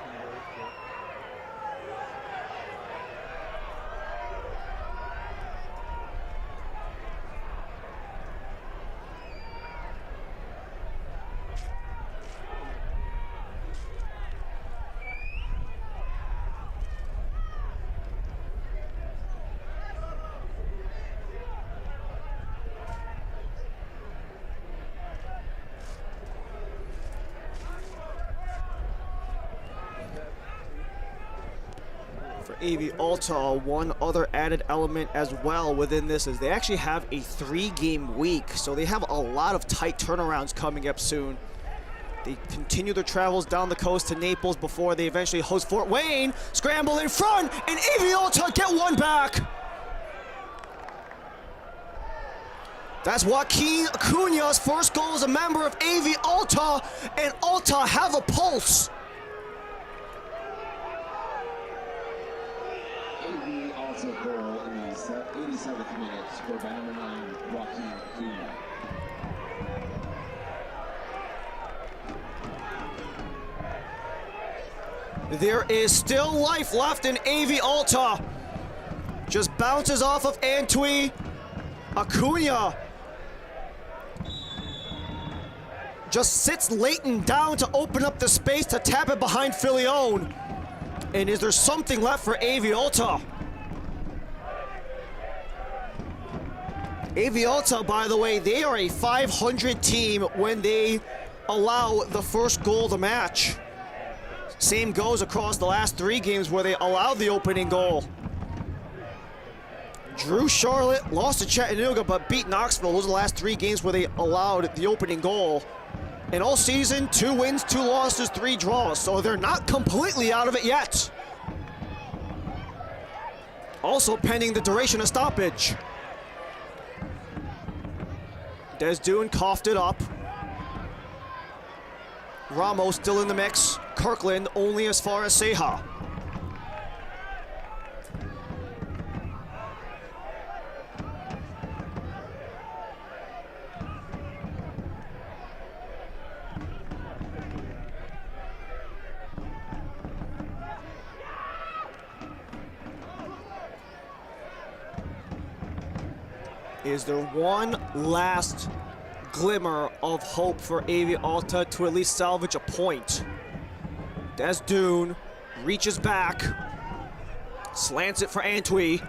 AV Alta, one other added element as well within this is they actually have a 3-game week, so they have a lot of tight turnarounds coming up soon. They continue their travels down the coast to Naples before they eventually host Fort Wayne. Scramble in front, and AV Alta get one back. That's Joaquin Acuña's first goal as a member of AV Alta, and Alta have a pulse. Goal in the 87th minute scored by number 9, Joaquin Acuña. There is still life left in AV Alta. Just bounces off of Antwi. Acuña just sits Leighton down to open up the space to tap it behind Filione. And is there something left for AV Alta? AV Alta, by the way, they are a 500 team when they allow the first goal of the match. Same goes across the last 3 games where they allowed the opening goal. Drew Charlotte, lost to Chattanooga, but beat Knoxville. Those are the last 3 games where they allowed the opening goal. And all season, 2 wins, 2 losses, 3 draws. So they're not completely out of it yet. Also pending the duration of stoppage. Desdune coughed it up. Ramos still in the mix. Kirkland only as far as Ceja. Is there one last glimmer of hope for AV Alta to at least salvage a point? Desdune reaches back, slants it for Antwi.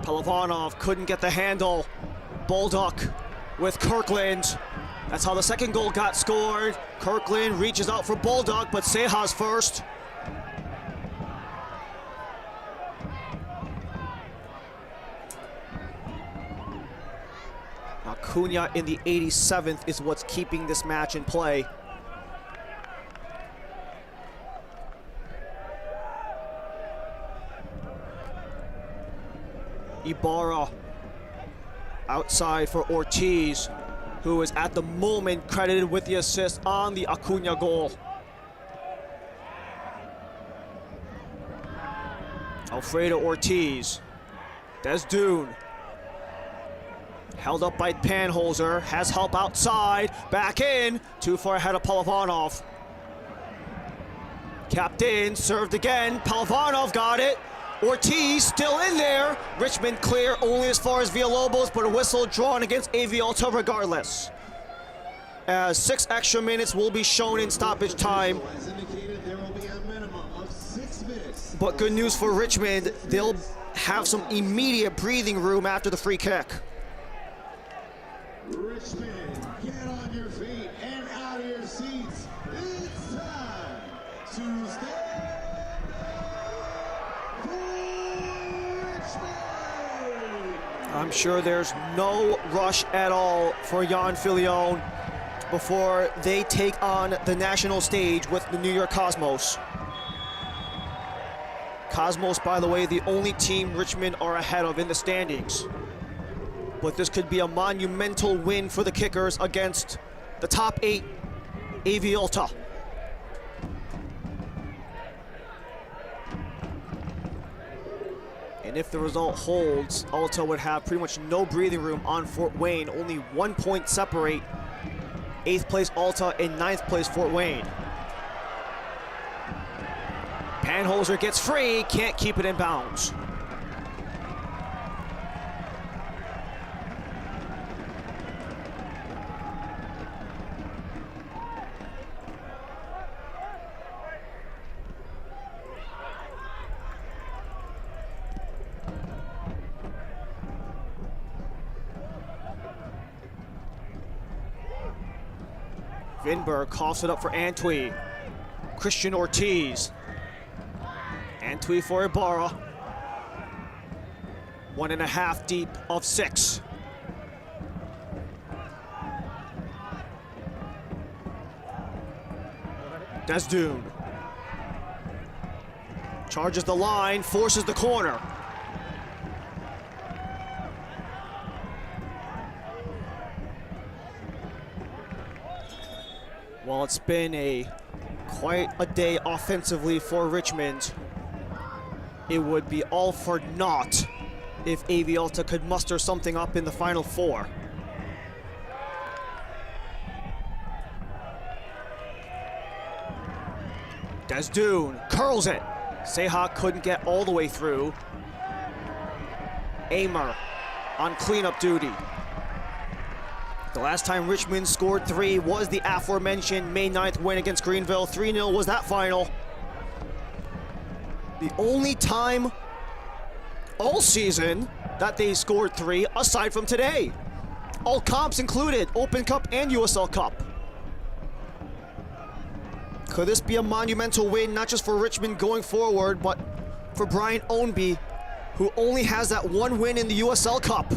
Pelivanov couldn't get the handle. Bolduc with Kirkland. That's how the second goal got scored. Kirkland reaches out for Bolduc, but Ceja's first. Acuña in the 87th is what's keeping this match in play. Ibarra outside for Ortiz, who is at the moment credited with the assist on the Acuna goal. Alfredo Ortiz. Desdune. Held up by Panholzer, has help outside, back in, too far ahead of Palovanov. Capped in, served again, Palovanov got it. Ortiz still in there. Richmond clear only as far as Villalobos, but a whistle drawn against AV Alta regardless. As 6 extra minutes will be shown in stoppage time. But good news for Richmond, they'll have some immediate breathing room after the free kick. Richmond, get on your feet and out of your seats. It's time to stand for Richmond. I'm sure there's no rush at all for Jan Filion before they take on the national stage with the New York Cosmos. Cosmos, by the way, the only team Richmond are ahead of in the standings. But this could be a monumental win for the Kickers against the top 8 AV Alta. And if the result holds, Alta would have pretty much no breathing room on Fort Wayne. Only 1 point separate 8th place Alta and 9th place Fort Wayne. Panholzer gets free, can't keep it in bounds. Vinberg coughs it up for Antwi. Christian Ortiz. Antwi for Ibarra. 1.5 deep of 6. Desdune. Charges the line, forces the corner. Well, it's been quite a day offensively for Richmond. It would be all for naught if AV Alta could muster something up in the final 4. Desdune curls it. Seha couldn't get all the way through. Amer on cleanup duty. The last time Richmond scored 3 was the aforementioned May 9th win against Greenville. 3-0 was that final. The only time all season that they scored 3 aside from today. All comps included, Open Cup and USL Cup. Could this be a monumental win, not just for Richmond going forward, but for Brian Ownby, who only has that 1 win in the USL Cup?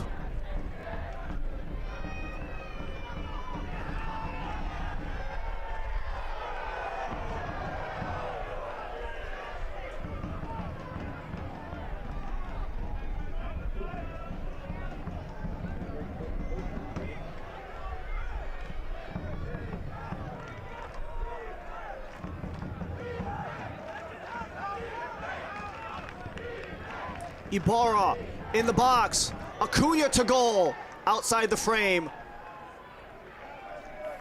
Ibarra in the box. Acuna to goal. Outside the frame.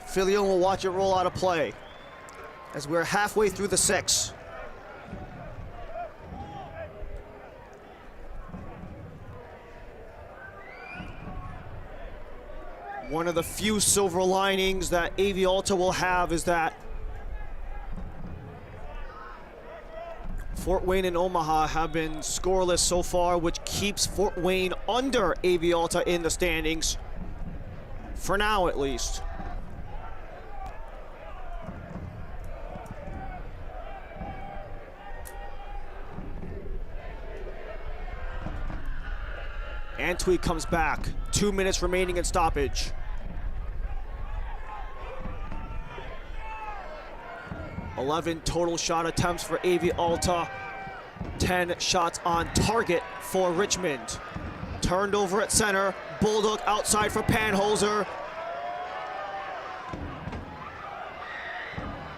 Filion will watch it roll out of play as we're halfway through the 6. One of the few silver linings that AV Alta will have is that Fort Wayne and Omaha have been scoreless so far, which keeps Fort Wayne under AV Alta in the standings, for now at least. Antwi comes back, 2 minutes remaining in stoppage. Eleven total shot attempts for AV Alta, 10 shots on target for Richmond. Turned over at center. Bulldog outside for Panholzer.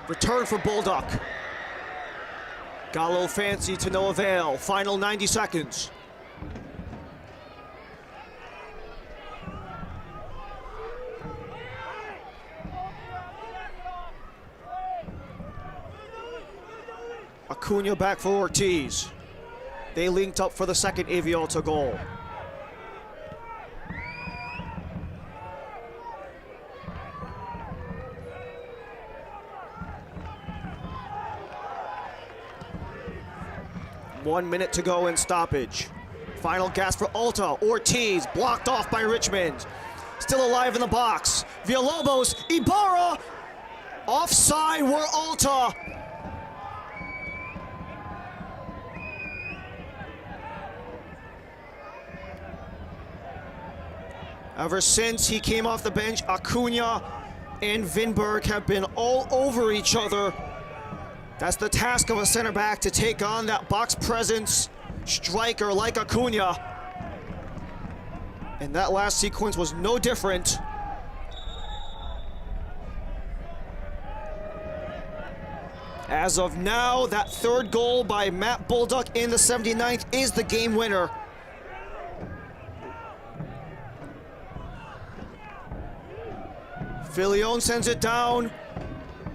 Return for Bulldog. Got a little fancy to no avail. Final 90 seconds. Acuna back for Ortiz. They linked up for the second AV Alta goal. One minute to go in stoppage. Final gasp for Alta. Ortiz blocked off by Richmond. Still alive in the box. Villalobos, Ibarra. Offside were Alta. Ever since he came off the bench, Acuna and Vinberg have been all over each other. That's the task of a center back, to take on that box presence striker like Acuna. And that last sequence was no different. As of now, that third goal by Matt Bulldog in the 79th is the game winner. Filion sends it down.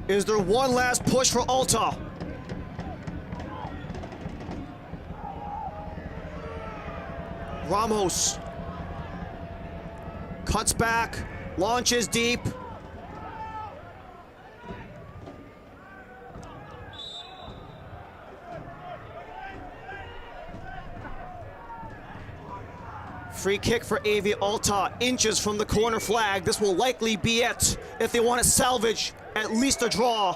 Is there one last push for Alta? Ramos cuts back, launches deep. Free kick for AV Alta, inches from the corner flag. This will likely be it if they want to salvage at least a draw.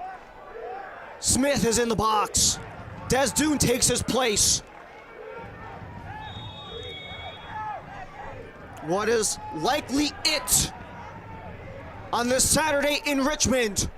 Smith is in the box. Desdoon takes his place. What is likely it on this Saturday in Richmond?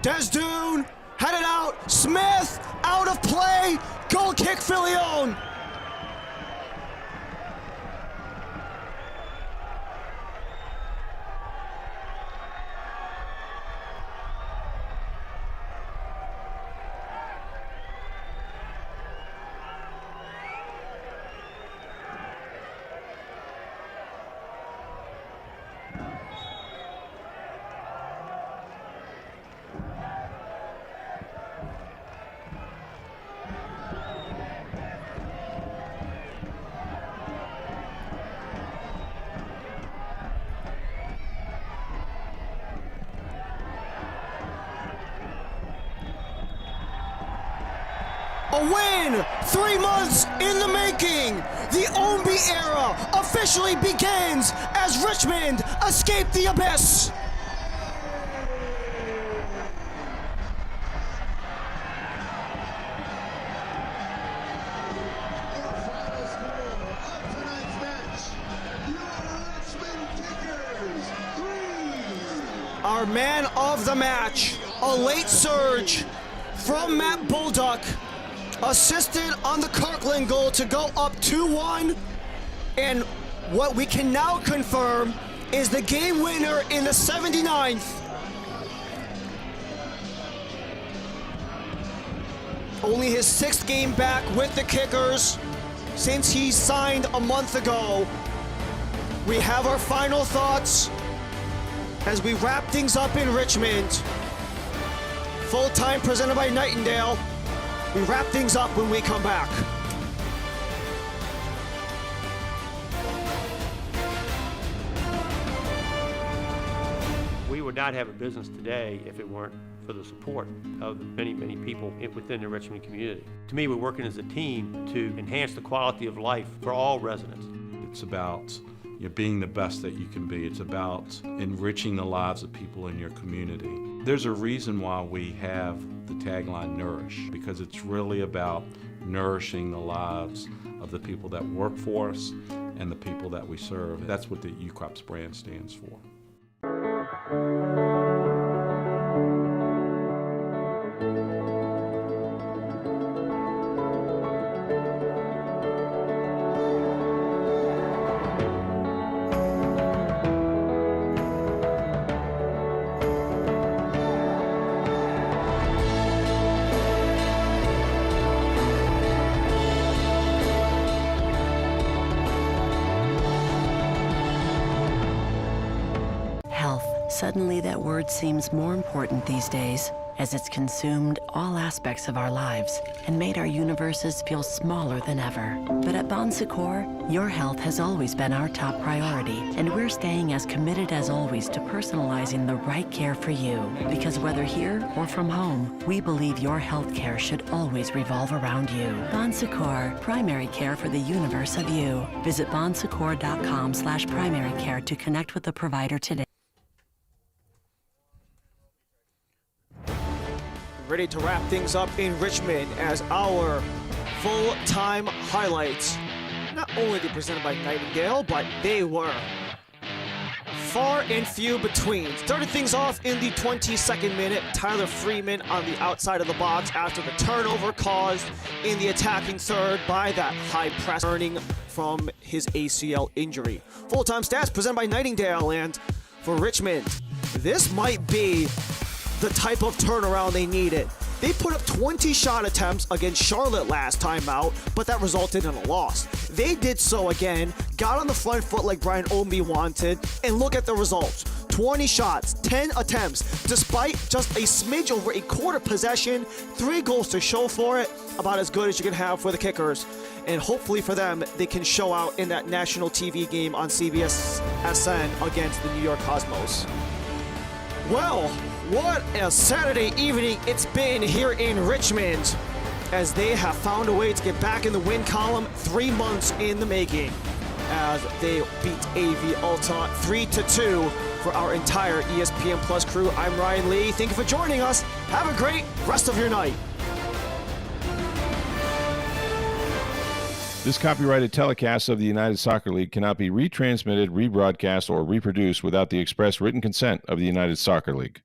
Desdoon headed out. Smith out of play. Goal kick, Filion. A win! 3 months in the making! The Ombi era officially begins as Richmond escape the abyss! Our man of the match, a late surge from Matt Bulldog, assisted on the Kirkland goal to go up 2-1, and what we can now confirm is the game winner in the 79th. Only his 6th game back with the Kickers since he signed a month ago. We have our final thoughts as we wrap things up in Richmond. Full time presented by Nightingale. We wrap things up when we come back. We would not have a business today if it weren't for the support of the many, many people within the Richmond community. To me, we're working as a team to enhance the quality of life for all residents. It's about being the best that you can be. It's about enriching the lives of people in your community. There's a reason why we have the tagline Nourish, because it's really about nourishing the lives of the people that work for us and the people that we serve. That's what the UCrops brand stands for. Suddenly, that word seems more important these days, as it's consumed all aspects of our lives and made our universes feel smaller than ever. But at Bon Secours, your health has always been our top priority, and we're staying as committed as always to personalizing the right care for you. Because whether here or from home, we believe your health care should always revolve around you. Bon Secours, primary care for the universe of you. Visit bonsecours.com/primary care to connect with a provider today. Ready to wrap things up in Richmond as our full-time highlights. Not only they presented by Nightingale, but they were far and few between. Started things off in the 22nd minute. Tyler Freeman on the outside of the box after the turnover caused in the attacking third by that high press, earning from his ACL injury. Full-time stats presented by Nightingale, and for Richmond, this might be the type of turnaround they needed. They put up 20 shot attempts against Charlotte last time out, but that resulted in a loss. They did so again, got on the front foot like Brian Ownby wanted, and look at the results. 20 shots, 10 attempts, despite just a smidge over a quarter possession, 3 goals to show for it, about as good as you can have for the Kickers. And hopefully for them, they can show out in that national TV game on CBS SN against the New York Cosmos. Well, what a Saturday evening it's been here in Richmond, as they have found a way to get back in the win column 3 months in the making, as they beat AV Alta 3-2 for our entire ESPN Plus crew. I'm Ryan Lee. Thank you for joining us. Have a great rest of your night. This copyrighted telecast of the United Soccer League cannot be retransmitted, rebroadcast, or reproduced without the express written consent of the United Soccer League.